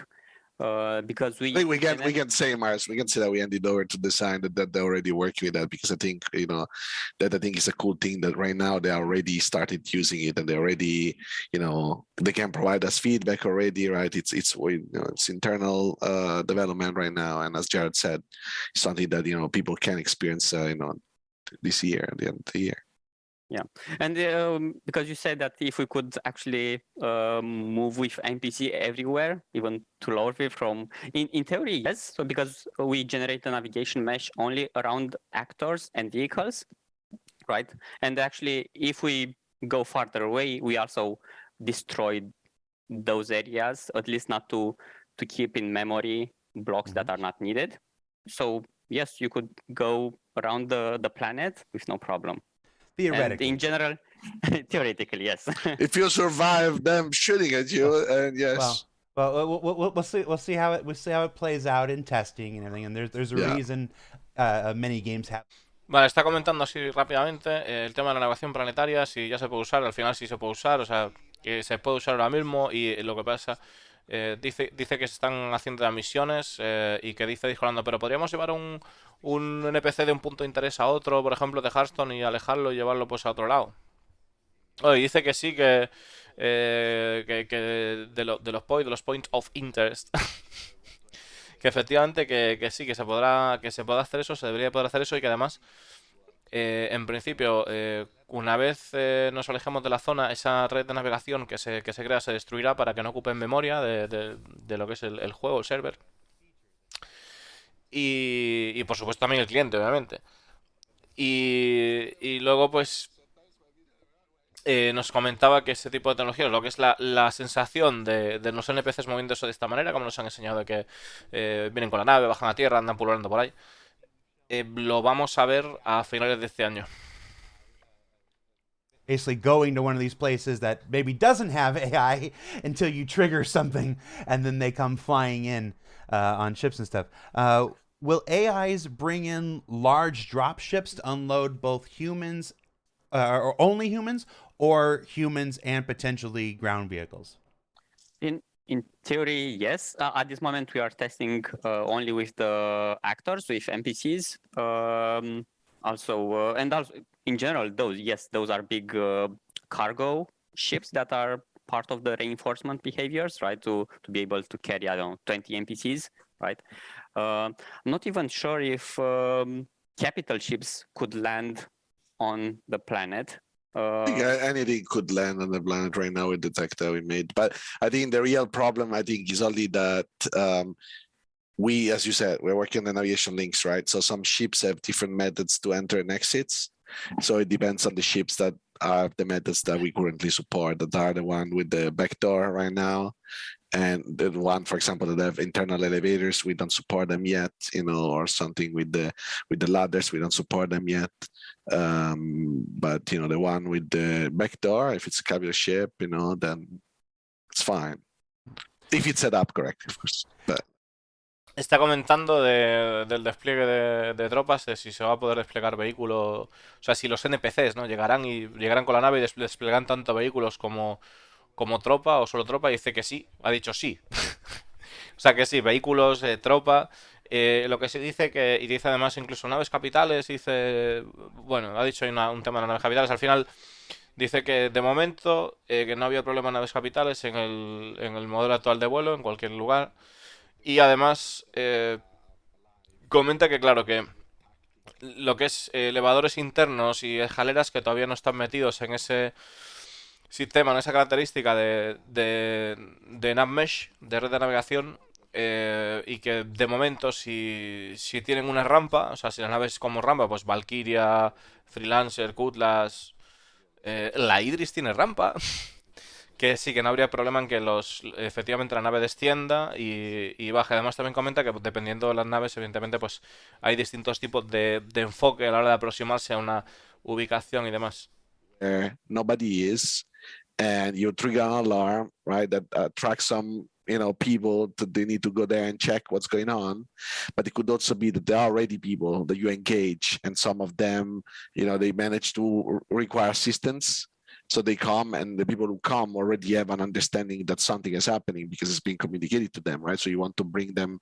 because I think we can say, Mars, we can say that we handed over to design that they're already working with that, because I think that I think is a cool thing that right now they already started using it, and they already they can provide us feedback already, right? It's internal development right now, and as Jared said, it's something that people can experience this year at the end of the year. Yeah, and because you said that if we could actually move with NPC everywhere, even to Lorville from, in theory, yes. So because we generate a navigation mesh only around actors and vehicles, right? And actually, if we go farther away, we also destroy those areas, at least not to keep in memory blocks that are not needed. So yes, you could go around the planet with no problem. Theoretically. And in general, theoretically, yes. If you survive them shooting at you, and yes. Well, we'll see how it plays out in testing and everything. And there's a reason many games have. Vale, está comentando así rápidamente el tema de la navegación planetaria, si ya se puede usar, al final sí se puede usar, o sea, que se puede usar ahora mismo, y lo que pasa, dice que se están haciendo las misiones y que dice Discolando, pero podríamos llevar un NPC de un punto de interés a otro, por ejemplo de Hearthstone, y alejarlo y llevarlo pues a otro lado. Y dice que sí, que de los points of interest que efectivamente que sí, que se pueda hacer eso, se debería poder hacer eso, y que además en principio una vez nos alejemos de la zona, esa red de navegación que se crea se destruirá para que no ocupen memoria de lo que es el juego, el server, y por supuesto también el cliente, obviamente, y luego pues nos comentaba que ese tipo de tecnología, lo que es la sensación de los NPCs moviéndose de esta manera, como nos han enseñado, de que vienen con la nave, bajan a tierra, andan pululando por ahí, lo vamos a ver a finales de este año. Basically going to one of these places that maybe doesn't have AI until you trigger something, and then they come flying in on ships and stuff. Will AIs bring in large drop ships to unload both humans, or only humans, or humans and potentially ground vehicles? In theory, yes. At this moment, we are testing only with the actors, with NPCs. Also in general, those are big cargo ships that are part of the reinforcement behaviors, right? To be able to carry, 20 NPCs, right? I'm not even sure if capital ships could land on the planet. I think anything could land on the planet right now with the tech that we made. But I think the real problem, is only that we, as you said, we're working on the navigation links, right? So some ships have different methods to enter and exits. So it depends on the ships that are the methods that we currently support, that are the one with the backdoor right now. And the one, for example, that have internal elevators, we don't support them yet, or something with the ladders, we don't support them yet. But the one with the back door, if it's a capital ship, then it's fine. If it's set up correctly, of course. But Está comentando del despliegue de tropas, de si se va a poder desplegar vehículos, o sea, si los NPCs, ¿no? Llegarán con la nave y desplegarán tanto vehículos como tropa o solo tropa, y dice que sí, ha dicho sí. O sea que sí, vehículos, tropa. Lo que se dice y dice además incluso naves capitales, dice, bueno, ha dicho un tema de las naves capitales, al final dice que de momento que no había problema en naves capitales en el modelo actual de vuelo, en cualquier lugar. Y además comenta que claro, que lo que es elevadores internos y escaleras que todavía no están metidos en ese sistema, en esa característica de navmesh, de red de navegación, y que de momento si tienen una rampa, o sea, si la nave es como rampa, pues Valkyria, Freelancer, Cutlass, la Idris tiene rampa, que sí, que no habría problema en que efectivamente la nave descienda y baje. Además también comenta que dependiendo de las naves, evidentemente, pues hay distintos tipos de enfoque a la hora de aproximarse a una ubicación y demás. nobody is, and you trigger an alarm, right? That attracts some, people they need to go there and check what's going on. But it could also be that there are already people that you engage, and some of them, they manage to require assistance. So they come, and the people who come already have an understanding that something is happening because it's being communicated to them, right? So you want to bring them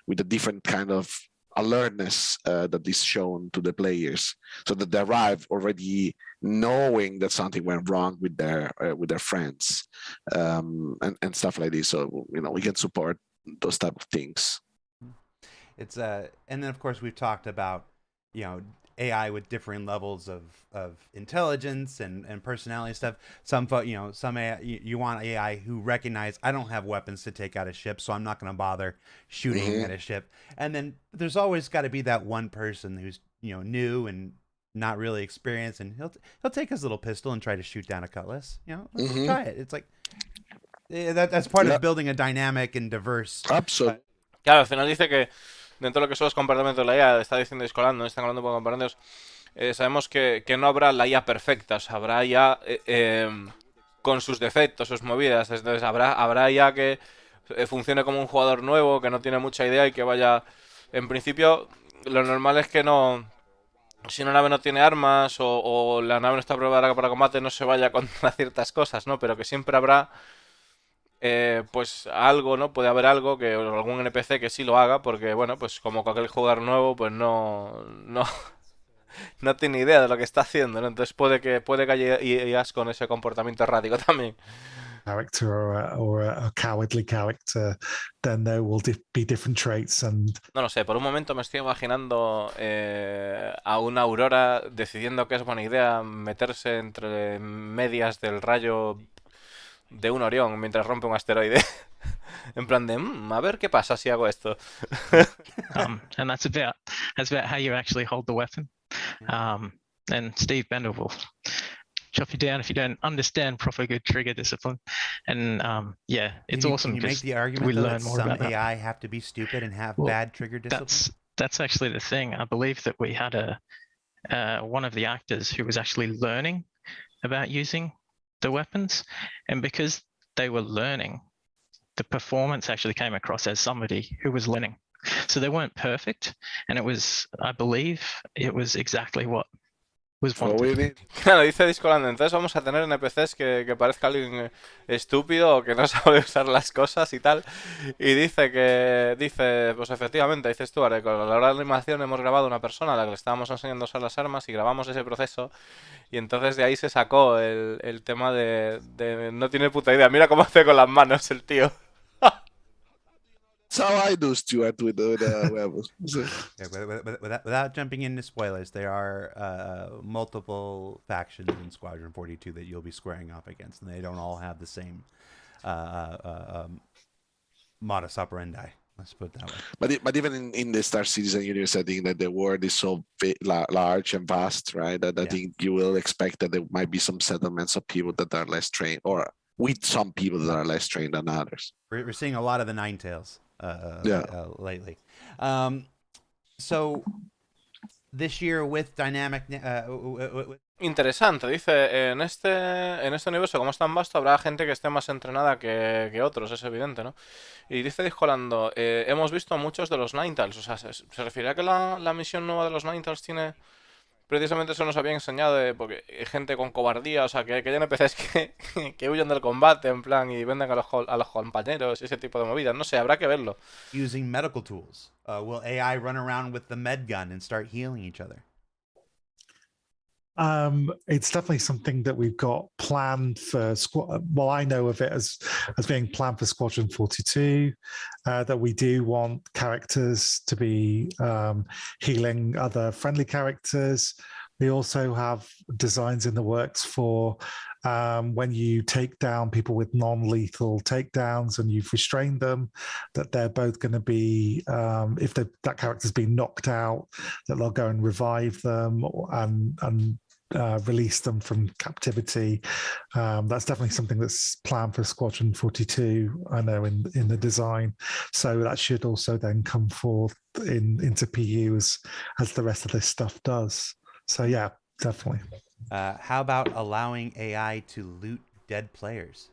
with a different kind of alertness that is shown to the players, so that they arrive already knowing that something went wrong with their friends, and stuff like this. So we can support those type of things. It's and then of course we've talked about AI with differing levels of intelligence and personality stuff. Some AI, you want AI who recognize I don't have weapons to take out a ship, so I'm not going to bother shooting at a ship. And then there's always got to be that one person who's new and not really experienced, and he'll take his little pistol and try to shoot down a cutlass. Let's try it. It's like that's part of building a dynamic and diverse. Absolutely. Claro, al final dice que dentro de lo que son los comportamientos de la IA, está diciendo Discolando, están hablando por comportamientos, sabemos que no habrá la IA perfecta, o sea, habrá IA con sus defectos, sus movidas, entonces habrá IA que funcione como un jugador nuevo, que no tiene mucha idea y que vaya... En principio, lo normal es que no... Si una nave no tiene armas o la nave no está preparada para combate, no se vaya contra ciertas cosas, ¿no? Pero que siempre habrá... pues algo, ¿no? Puede haber algo que algún NPC que sí lo haga, porque bueno, pues como cualquier jugador nuevo, pues no no tiene idea de lo que está haciendo, ¿no? Entonces puede que haya IAs con ese comportamiento errático también. Character or a cowardly character, then there will be different traits. And no lo sé, por un momento me estoy imaginando a una Aurora decidiendo que es buena idea meterse entre medias del rayo de un Orión mientras rompe un asteroide. En plan de, a ver qué pasa si hago esto. And that's about how you actually hold the weapon. And Steve Bender will chop you down if you don't understand proper good trigger discipline. And it's awesome. Can you make the argument that some AI have to be stupid and have bad trigger discipline? That's actually the thing. I believe that we had one of the actors who was actually learning about using the weapons, and because they were learning, the performance actually came across as somebody who was learning. So they weren't perfect, and I believe it was exactly what was wanted. Claro, dice Discolando, entonces vamos a tener NPCs que parezca alguien estúpido o que no sabe usar las cosas y tal. Y dice, pues efectivamente, dice Stuart, con la hora de la animación hemos grabado una persona a la que le estábamos enseñando a usar las armas y grabamos ese proceso. Y entonces de ahí se sacó el tema de no tiene puta idea. Mira cómo hace con las manos el tío. That's how I do, Stuart, with the weapons. Without jumping into spoilers, there are multiple factions in Squadron 42 that you'll be squaring off against, and they don't all have the same modus operandi. Let's put it that way. But even in the Star Citizen universe, I think that the world is so large and vast, right? That I think you will expect that there might be some settlements of people that are less trained, or with some people that are less trained than others. We're seeing a lot of the Ninetales lately. So this year with dynamic. Interesante, dice, en este universo, como es tan vasto, habrá gente que esté más entrenada que otros, es evidente, ¿no? Y dice Discolando, hemos visto muchos de los Ninetales, o sea, ¿se refiere a que la misión nueva de los Ninetales tiene... Precisamente eso nos había enseñado, porque hay gente con cobardía, o sea, que hay NPCs que huyen del combate, en plan, y venden a los compañeros y ese tipo de movidas. No sé, habrá que verlo. Using medical tools. Will AI run around with the med gun and start healing each other? It's definitely something that we've got planned for squad. Well, I know of it as being planned for Squadron 42. That we do want characters to be healing other friendly characters. We also have designs in the works for when you take down people with non-lethal takedowns and you've restrained them, that they're both going to be, if that character's been knocked out, that they'll go and revive them and release them from captivity. That's definitely something that's planned for Squadron 42, I know, in the design. So that should also then come forth into PU as the rest of this stuff does. So yeah, definitely. How about allowing AI to loot dead players?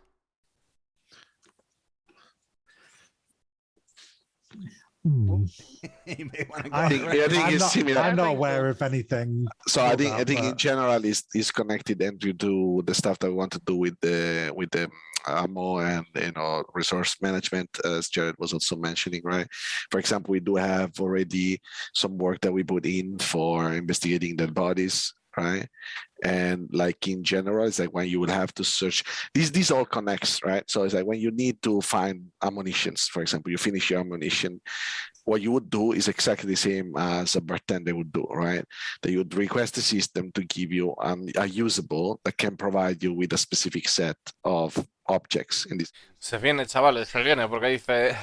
You may want to go. I think it's similar. I'm not aware of anything. So I think in general is connected entry to the stuff that we want to do with the ammo and resource management, as Jared was also mentioning, right? For example, we do have already some work that we put in for investigating dead bodies, right? And like in general, it's like when you would have to search, these all connects, right? So it's like when you need to find ammunitions, for example, you finish your ammunition, what you would do is exactly the same as a bartender would do, right? That you would request the system to give you a usable that can provide you with a specific set of objects in this. Se viene, chavales, se viene, porque dice...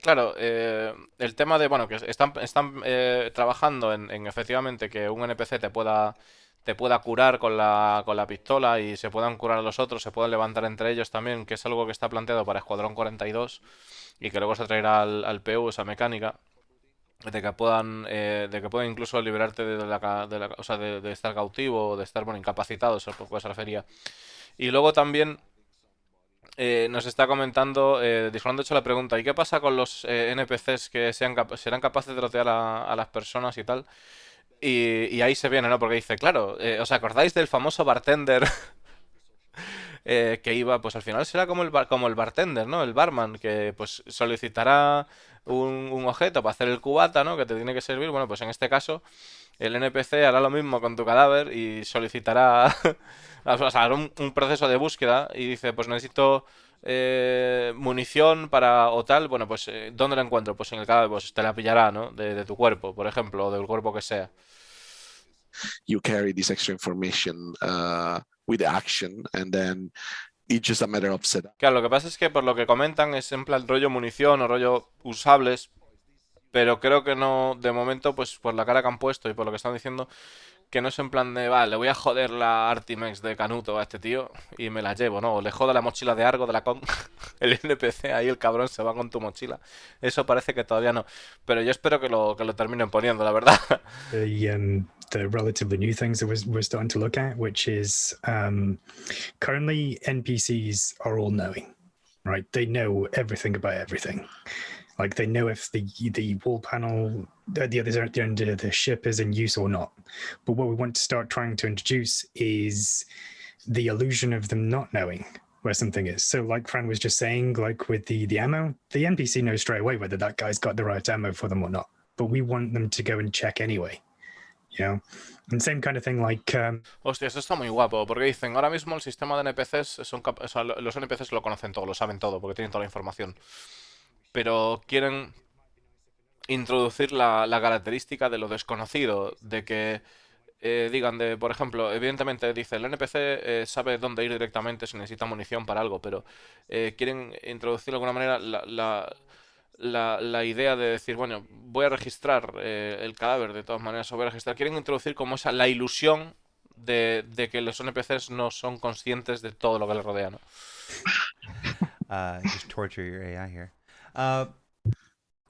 claro, el tema de, bueno, que están trabajando en efectivamente que un NPC te pueda curar con la pistola y se puedan curar a los otros, se puedan levantar entre ellos también, que es algo que está planteado para Escuadrón 42 y que luego se traerá al PU esa mecánica de que puedan incluso liberarte o sea, de estar cautivo o de estar, bueno, incapacitado, eso pues se refería. Y luego también nos está comentando, Disfrando hecho la pregunta, ¿y qué pasa con los NPCs que serán capaces de trotear a las personas y tal? Y ahí se viene, ¿no? Porque dice, claro, ¿os acordáis del famoso bartender que iba, pues al final será como el bartender, ¿no? El barman, que pues solicitará un objeto para hacer el cubata, ¿no? Que te tiene que servir. Bueno, pues en este caso, el NPC hará lo mismo con tu cadáver y solicitará, o sea, hará un proceso de búsqueda y dice, pues necesito munición para o tal. Bueno, pues ¿dónde la encuentro? Pues en el cadáver, pues te la pillará, ¿no? De tu cuerpo, por ejemplo, o del cuerpo que sea. You carry this extra information with action, and then it's just a matter of setup. Claro, lo que pasa es que por lo que comentan es en plan rollo munición o rollo usables, pero creo que no, de momento, pues por la cara que han puesto y por lo que están diciendo, que no es en plan de, vale, le voy a joder la Artimex de Canuto a este tío y me la llevo, ¿no? O le jodo la mochila de Argo de la con el NPC, ahí el cabrón se va con tu mochila. Eso parece que todavía no. Pero yo espero que lo terminen poniendo, la verdad. The relatively new things that we're starting to look at, which is currently NPCs are all knowing, right? They know everything about everything. Like they know if the wall panel at the other end of the ship is in use or not. But what we want to start trying to introduce is the illusion of them not knowing where something is. So like Fran was just saying, like with the ammo, the NPC knows straight away whether that guy's got the right ammo for them or not. But we want them to go and check anyway. You know? And same kind of thing like... Hostia, eso está muy guapo, porque dicen, ahora mismo el sistema de NPCs o sea, los NPCs lo conocen todo, lo saben todo, porque tienen toda la información. Pero quieren introducir la característica de lo desconocido, de que digan de, por ejemplo, evidentemente dice, el NPC sabe dónde ir directamente si necesita munición para algo, pero quieren introducir de alguna manera la idea de decir, bueno, voy a registrar el cadáver de todas maneras, o voy a registrar. Quieren introducir como la ilusión de que los NPCs no son conscientes de todo lo que les rodea, ¿no? Just torture your AI here.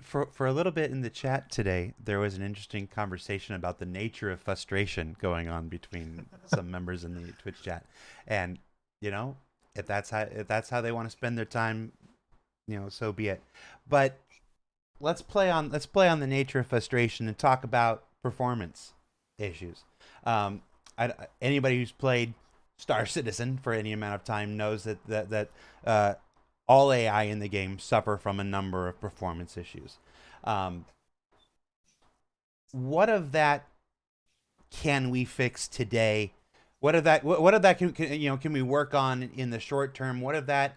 For a little bit in the chat today, there was an interesting conversation about the nature of frustration going on between some members in the Twitch chat, and you know, if that's how they want to spend their time, you know, so be it. But let's play on the nature of frustration and talk about performance issues. Anybody who's played Star Citizen for any amount of time knows that all AI in the game suffer from a number of performance issues. What of that can we fix today? What of that can we work on in the short term? What of that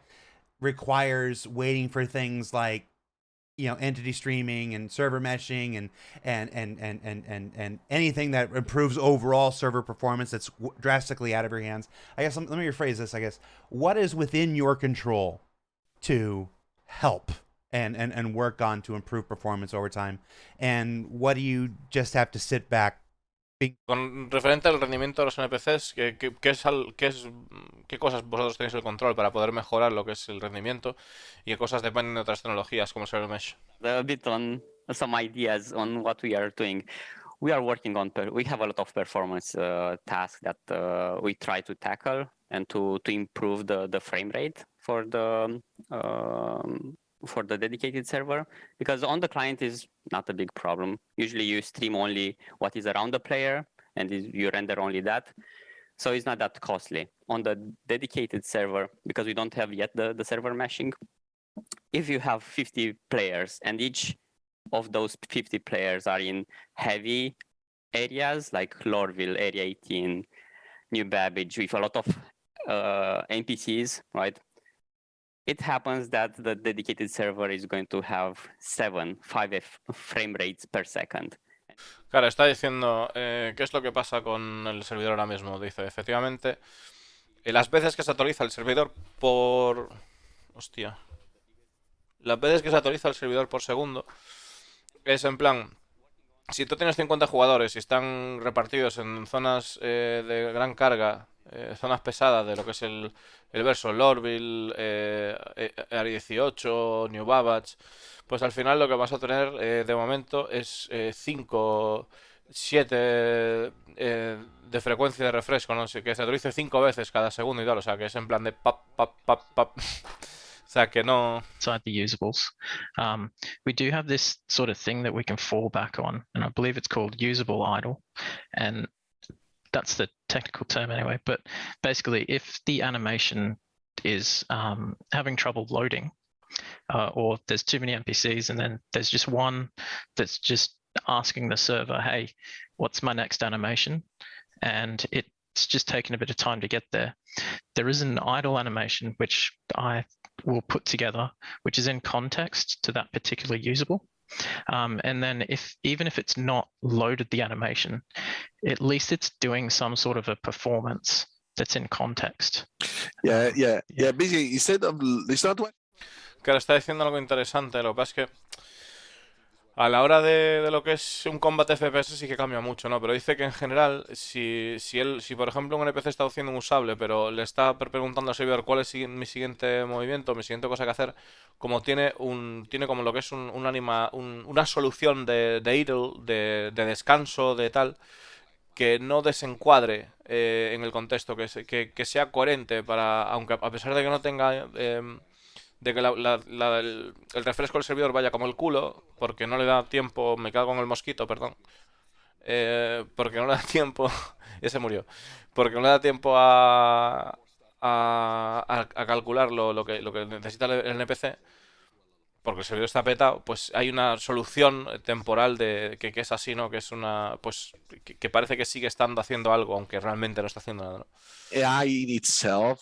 requires waiting for things like, you know, entity streaming and server meshing and anything that improves overall server performance that's drastically out of your hands? I guess let me rephrase this. I guess, what is within your control to help and work on to improve performance over time, and what do you just have to sit back? Con referente al rendimiento de los NPCs, ¿qué cosas vosotros tenéis el control para poder mejorar lo que es el rendimiento y qué cosas dependen de otras tecnologías como server mesh? A bit on some ideas on what we are doing. We are working on, we have a lot of performance tasks that we try to tackle and to improve the frame rate for the dedicated server, because on the client is not a big problem. Usually you stream only what is around the player and you render only that. So it's not that costly. On the dedicated server, because we don't have yet the server meshing, if you have 50 players and each of those 50 players are in heavy areas like Lorville, Area 18, New Babbage, with a lot of NPCs, right? It happens that the dedicated server is going to have 5 frame rates per second. Claro, está diciendo qué es lo que pasa con el servidor ahora mismo. Dice, efectivamente, las veces que se actualiza el servidor por... Hostia. Las veces que se actualiza el servidor por segundo es en plan... Si tú tienes 50 jugadores y están repartidos en zonas de gran carga, zonas pesadas de lo que es el verso, Lorville, Area 18, New Babbage, pues al final lo que vas a tener de momento es 5, 7 de frecuencia de refresco, ¿no? Que se actualice 5 veces cada segundo y tal, o sea que es en plan de pap, pap, pap, pap. O sea que no. Inside the usables, we do have this sort of thing that we can fall back on, and I believe it's called usable idle, and that's the technical term anyway. But basically, if the animation is having trouble loading, or there's too many NPCs, and then there's just one that's just asking the server, "Hey, what's my next animation?" and it's just taking a bit of time to get there. There is an idle animation which I will put together, which is in context to that particular usable. And then even if it's not loaded the animation, at least it's doing some sort of a performance that's in context. Yeah. Basically, instead of it's not what. Claro, está diciendo algo interesante. Lo que pasa es que a la hora de lo que es un combate FPS sí que cambia mucho, ¿no? Pero dice que en general, si por ejemplo un NPC está haciendo un usable, pero le está preguntando al servidor cuál es mi siguiente movimiento, mi siguiente cosa que hacer, como tiene como lo que es una solución de idle, de descanso, de tal, que no desencuadre en el contexto, que sea coherente para, aunque a pesar de que no tenga... de que el refresco del servidor vaya como el culo, porque no le da tiempo, me cago en el mosquito, perdón, porque no le da tiempo, ese murió, porque no le da tiempo a calcular lo que necesita el NPC, porque el servidor está petado, pues hay una solución temporal que es así, ¿no? Que es una, pues, que parece que sigue estando haciendo algo, aunque realmente no está haciendo nada, ¿no? AI in itself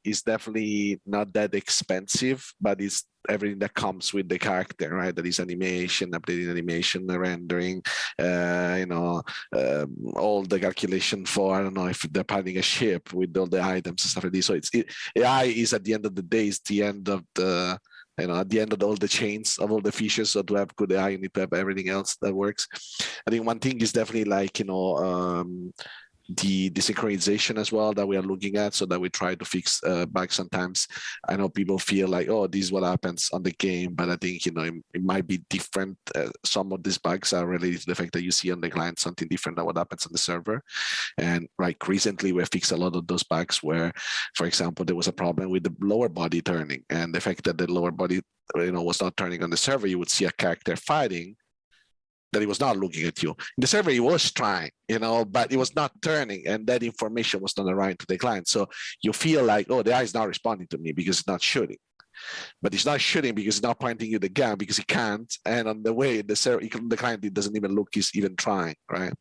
is definitely not that expensive, but it's everything that comes with the character, right? That is animation, updating animation, rendering, all the calculation for, I don't know, if they're planning a ship with all the items and stuff like this. So AI is, at the end of the day, is the end of the at the end of all the chains of all the features. So to have good AI, you need to have everything else that works. I think one thing is definitely like, the synchronization as well that we are looking at, so that we try to fix bugs. Sometimes I know people feel like, oh, this is what happens on the game, but I think it might be different. Some of these bugs are related to the fact that you see on the client something different than what happens on the server. And like recently we fixed a lot of those bugs where, for example, there was a problem with the lower body turning, and the fact that the lower body was not turning on the server. You would see a character fighting that he was not looking at you. In the server, he was trying, but it was not turning, and that information was not arriving to the client. So you feel like, oh, the AI is not responding to me because it's not shooting. But it's not shooting because it's not pointing you the gun because he can't. And on the way, the client doesn't even look, he's even trying, right?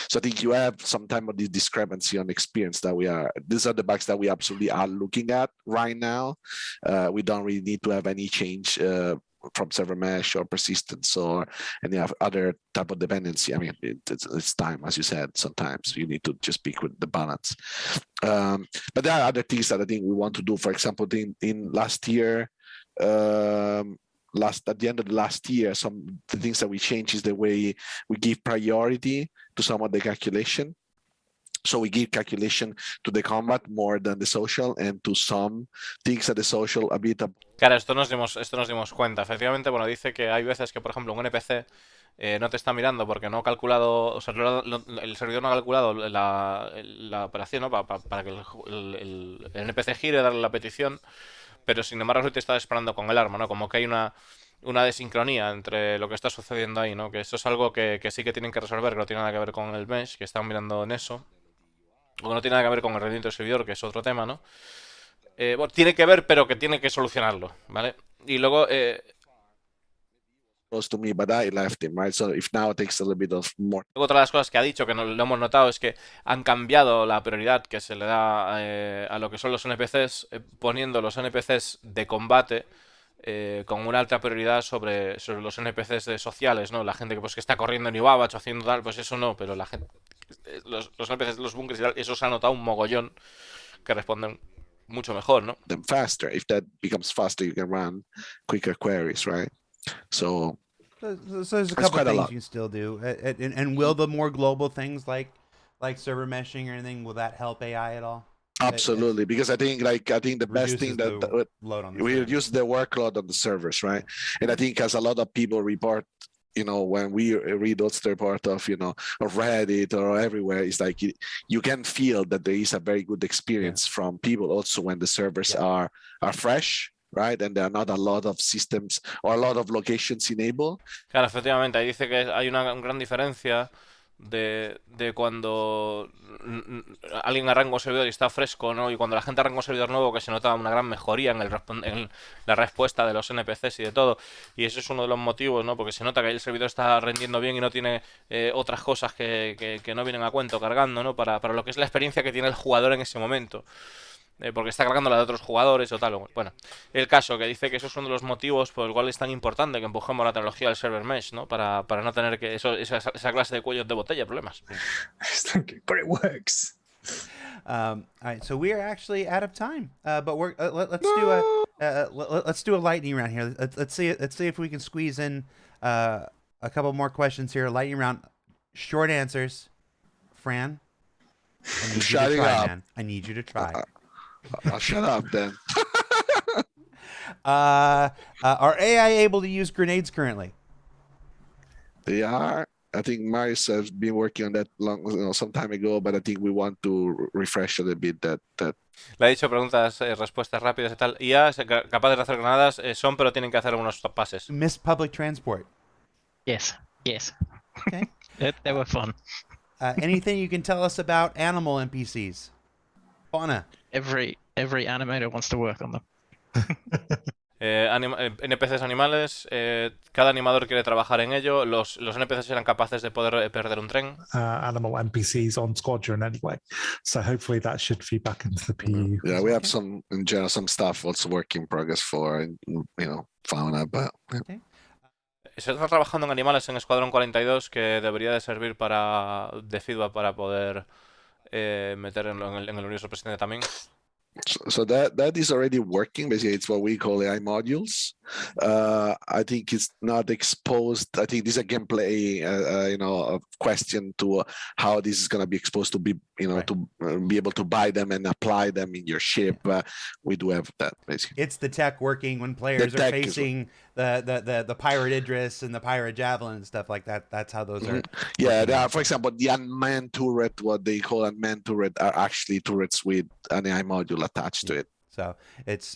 So I think you have some type of this discrepancy on experience these are the bugs that we absolutely are looking at right now. We don't really need to have any change from server mesh or persistence or any other type of dependency. I mean, it's time, as you said. Sometimes you need to just pick with the balance. But there are other things that I think we want to do. For example, in last year, at the end of the last year, the things that we changed is the way we give priority to some of the calculation. So we give calculation to the combat more than the social, and to some things at the social a bit. Claro, esto nos dimos cuenta. Efectivamente, bueno, dice que hay veces que, por ejemplo, un NPC no te está mirando porque no ha calculado, o sea, el servidor no ha calculado la operación, ¿no? Para que el NPC gire, darle la petición, pero sin embargo te está disparando con el arma, ¿no? Como que hay una desincronía entre lo que está sucediendo ahí, ¿no? Que eso es algo que sí que tienen que resolver, que no tiene nada que ver con el mesh, que están mirando en eso. O que no tiene nada que ver con el rendimiento del servidor, que es otro tema, ¿no? Bueno, tiene que ver, pero que tiene que solucionarlo, ¿vale? Y luego... Close to me, but I left him, right? So if now it takes a little bit of more. Luego otra de las cosas que ha dicho, que no lo hemos notado, es que han cambiado la prioridad que se le da a lo que son los NPCs, poniendo los NPCs de combate con una alta prioridad sobre los NPCs sociales, ¿no? La gente que está corriendo en Ibabach o haciendo tal, pues eso no, pero la gente... Los NPCs de los bunkers y tal, eso se ha notado un mogollón, que responden mucho mejor, ¿no? Them faster. If that becomes faster, you can run quicker queries, right? So there's a couple things you can still do. And will the more global things like server meshing or anything, will that help AI at all? Absolutely, because I think the best thing that we reduce the workload on the servers, right? And I think as a lot of people report, when we read those report of Reddit or everywhere, it's like you can feel that there is a very good experience from people also when the servers are fresh, right? And there are not a lot of systems or a lot of locations enabled. Claro, efectivamente, ahí dice que hay una gran diferencia de cuando alguien arranca un servidor y está fresco, ¿no? Y cuando la gente arranca un servidor nuevo, que se nota una gran mejoría en la respuesta de los NPCs y de todo. Y eso es uno de los motivos, ¿no? Porque se nota que el servidor está rendiendo bien y no tiene otras cosas que no vienen a cuento cargando, ¿no? Para lo que es la experiencia que tiene el jugador en ese momento. Porque está cargando la de otros jugadores o tal. Bueno, el caso que dice que eso es uno de los motivos por el cual es tan importante que empujemos la tecnología del server mesh, ¿no? Para no tener que esa clase de cuellos de botella, problemas. But it works. All right, so we are actually out of time, but we're let's do a lightning round here. Let's see if we can squeeze in a couple more questions here. Lightning round, short answers. Fran, I need you to try, man. I need you to try. I'll shut up then. Are AI able to use grenades currently? They are. I think Marius has been working on that some time ago, but I think we want to refresh a little bit that. Le he dicho preguntas, respuestas rápidas y tal. IA capaces de hacer granadas son, pero tienen que hacer unos pases. Miss public transport. Yes. Okay. They were fun. Anything you can tell us about animal NPCs? Fauna. Every animator wants to work on them. NPCs animales, cada animador quiere trabajar en ello. Los NPCs eran capaces de poder perder un tren. Animal NPCs on Squadron anyway, so hopefully that should feed back into the PU. Yeah, we have some stuff also work in progress for fauna, but Okay. Se está trabajando en animales en Escuadrón 42 que debería de servir de feedback para poder meter en el universo presidente también. So that is already working. Basically, it's what we call AI modules. I think it's not exposed. I think this is a gameplay, a question to how this is going to be exposed to be, Right. to be able to buy them and apply them in your ship. We do have that basically. It's the tech working when players are tech is- facing the pirate Idris and the pirate javelin and stuff like that. That's how those are. Yeah, working also. for example, the unmanned turret, what they call unmanned turret, are actually turrets with an AI module attached to it. So it's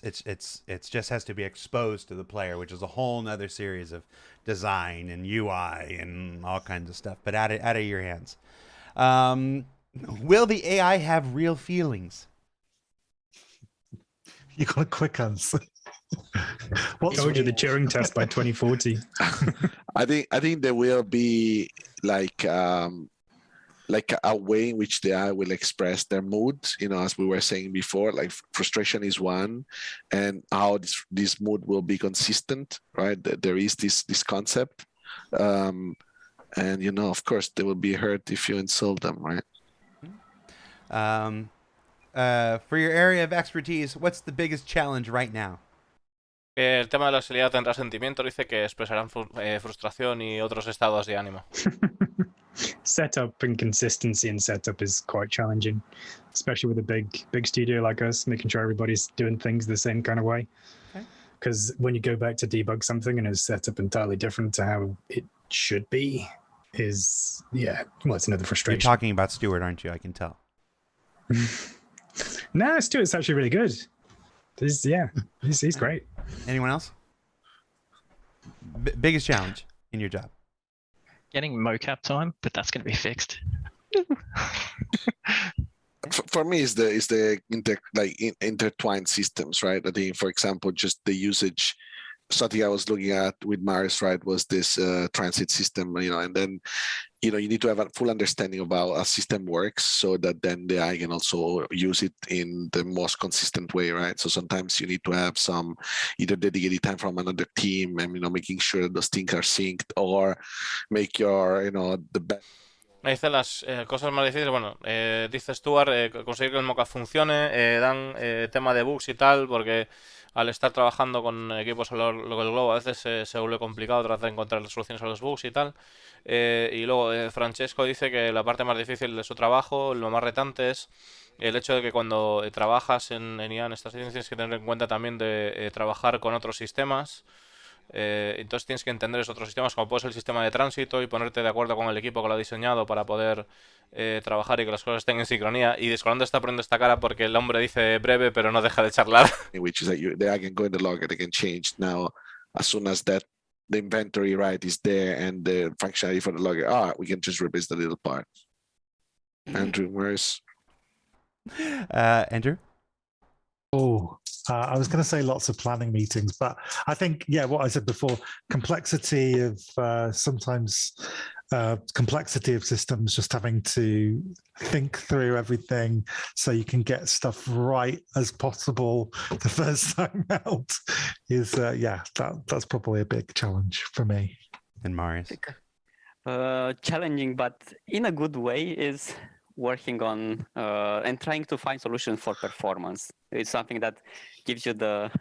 just has to be exposed to the player, which is a whole nother series of design and UI and all kinds of stuff. But out of your hands. Will the AI have real feelings? You got a quick answer. What's Told you the real? Turing test by 2040. I think there will be like a way in which the AI will express their mood. As we were saying before, like frustration is one, and how this mood will be consistent, right? There is this concept, and of course, they will be hurt if you insult them, right? For your area of expertise, what's the biggest challenge right now? El tema de la seriedad tendrá sentimiento, dice que expresarán frustración y otros estados de ánimo. Setup and consistency in setup is quite challenging, especially with a big studio like us, making sure everybody's doing things the same kind of way. Because when you go back to debug something and it's set up entirely different to how it should be, it's another You're frustration. talking about Stuart, aren't you? I can tell. No, Stuart's actually really good. He's great. Anyone else? Biggest challenge in your job? Getting mocap time, but that's going to be fixed. For me, is the intertwined systems, right? I think, for example, just the usage. Something I was looking at with Mars, right, was this transit system, and then, you need to have a full understanding of how a system works so that then the AI can also use it in the most consistent way, right? So sometimes you need to have some either dedicated time from another team and, making sure those things are synced, or make your, the best. Me dice las cosas más difíciles. Bueno, dice Stuart, conseguir que el mockup funcione, dan tema de bugs y tal, porque al estar trabajando con equipos a lo largo del globo a veces se vuelve complicado tratar de encontrar soluciones a los bugs y tal. Y luego Francesco dice que la parte más difícil de su trabajo, lo más retante, es el hecho de que cuando trabajas en IA en estas ciencias tienes que tener en cuenta también de trabajar con otros sistemas. Entonces tienes que entender esos otros sistemas, como puede ser el sistema de tránsito, y ponerte de acuerdo con el equipo que lo ha diseñado para poder trabajar y que las cosas estén en sincronía. Y Descolando está poniendo esta cara porque el hombre dice breve, pero no deja de charlar. Which is that the AI can go in the log and they can change now as soon as the inventory right is there and the functionality for the logger. We can just replace the little part. Andrew, where's Andrew? I was going to say lots of planning meetings, but I think, what I said before, complexity of sometimes complexity of systems, just having to think through everything so you can get stuff right as possible the first time out is, that's probably a big challenge for me. And Marius? Challenging, but in a good way, is working on and trying to find solutions for performance. It's something that gives you the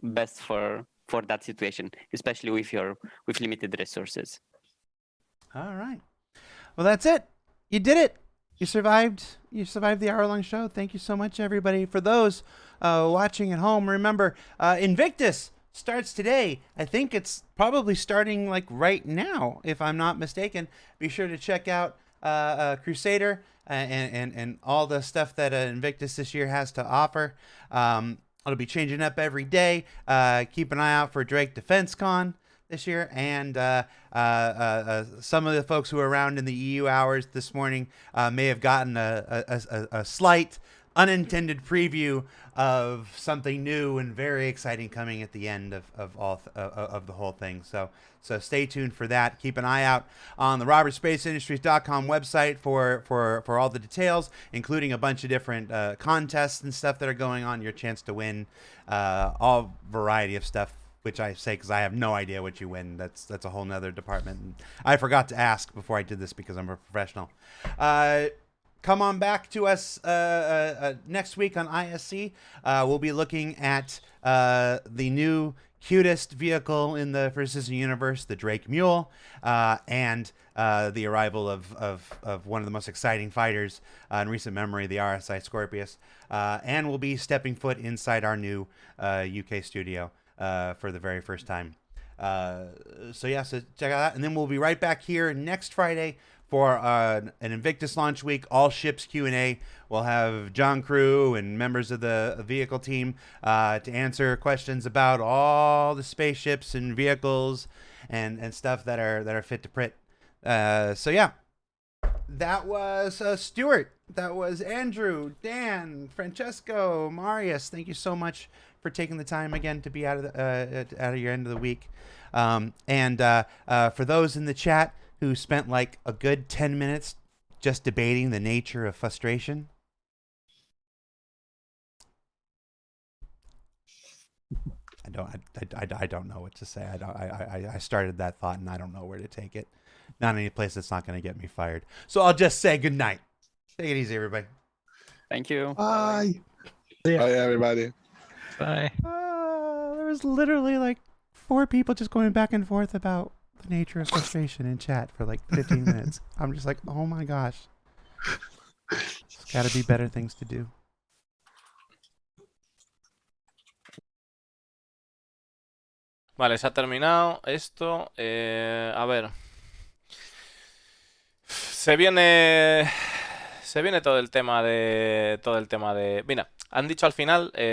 best for that situation, especially with limited resources. All right. Well, that's it. You did it. You survived. You survived the hour-long show. Thank you so much, everybody. For those watching at home, remember, Invictus starts today. I think it's probably starting like right now, if I'm not mistaken. Be sure to check out Crusader and all the stuff that Invictus this year has to offer. It'll be changing up every day. Keep an eye out for Drake Defense Con this year, and some of the folks who were around in the EU hours this morning may have gotten a slight unintended preview of something new and very exciting coming at the end of the whole thing. So stay tuned for that. Keep an eye out on the RobertSpaceIndustries.com website for all the details, including a bunch of different contests and stuff that are going on. Your chance to win all variety of stuff, which I say because I have no idea what you win. That's a whole nother department. And I forgot to ask before I did this because I'm a professional. come on back to us next week on ISC. We'll be looking at the new cutest vehicle in the First Citizen universe, the Drake Mule, and the arrival of one of the most exciting fighters in recent memory, the RSI Scorpius. And we'll be stepping foot inside our new UK studio for the very first time. So check out that. And then we'll be right back here next Friday for an Invictus launch week, all ships Q&A. We'll have John Crew and members of the vehicle team to answer questions about all the spaceships and vehicles and stuff that are fit to print. That was Stuart. That was Andrew, Dan, Francesco, Marius. Thank you so much for taking the time again to be out of your end of the week. And for those in the chat who spent like a good 10 minutes just debating the nature of frustration, I don't know what to say. I started that thought and I don't know where to take it. Not any place that's not going to get me fired. So I'll just say good night. Take it easy, everybody. Thank you. Bye. Bye, everybody. Bye. There was literally like 4 people just going back and forth about the nature of frustration in chat for like 15 minutes. I'm just like, oh my gosh. There's got to be better things to do. Vale, se ha terminado esto. A ver. Se viene todo el tema de. Mira, han dicho al final.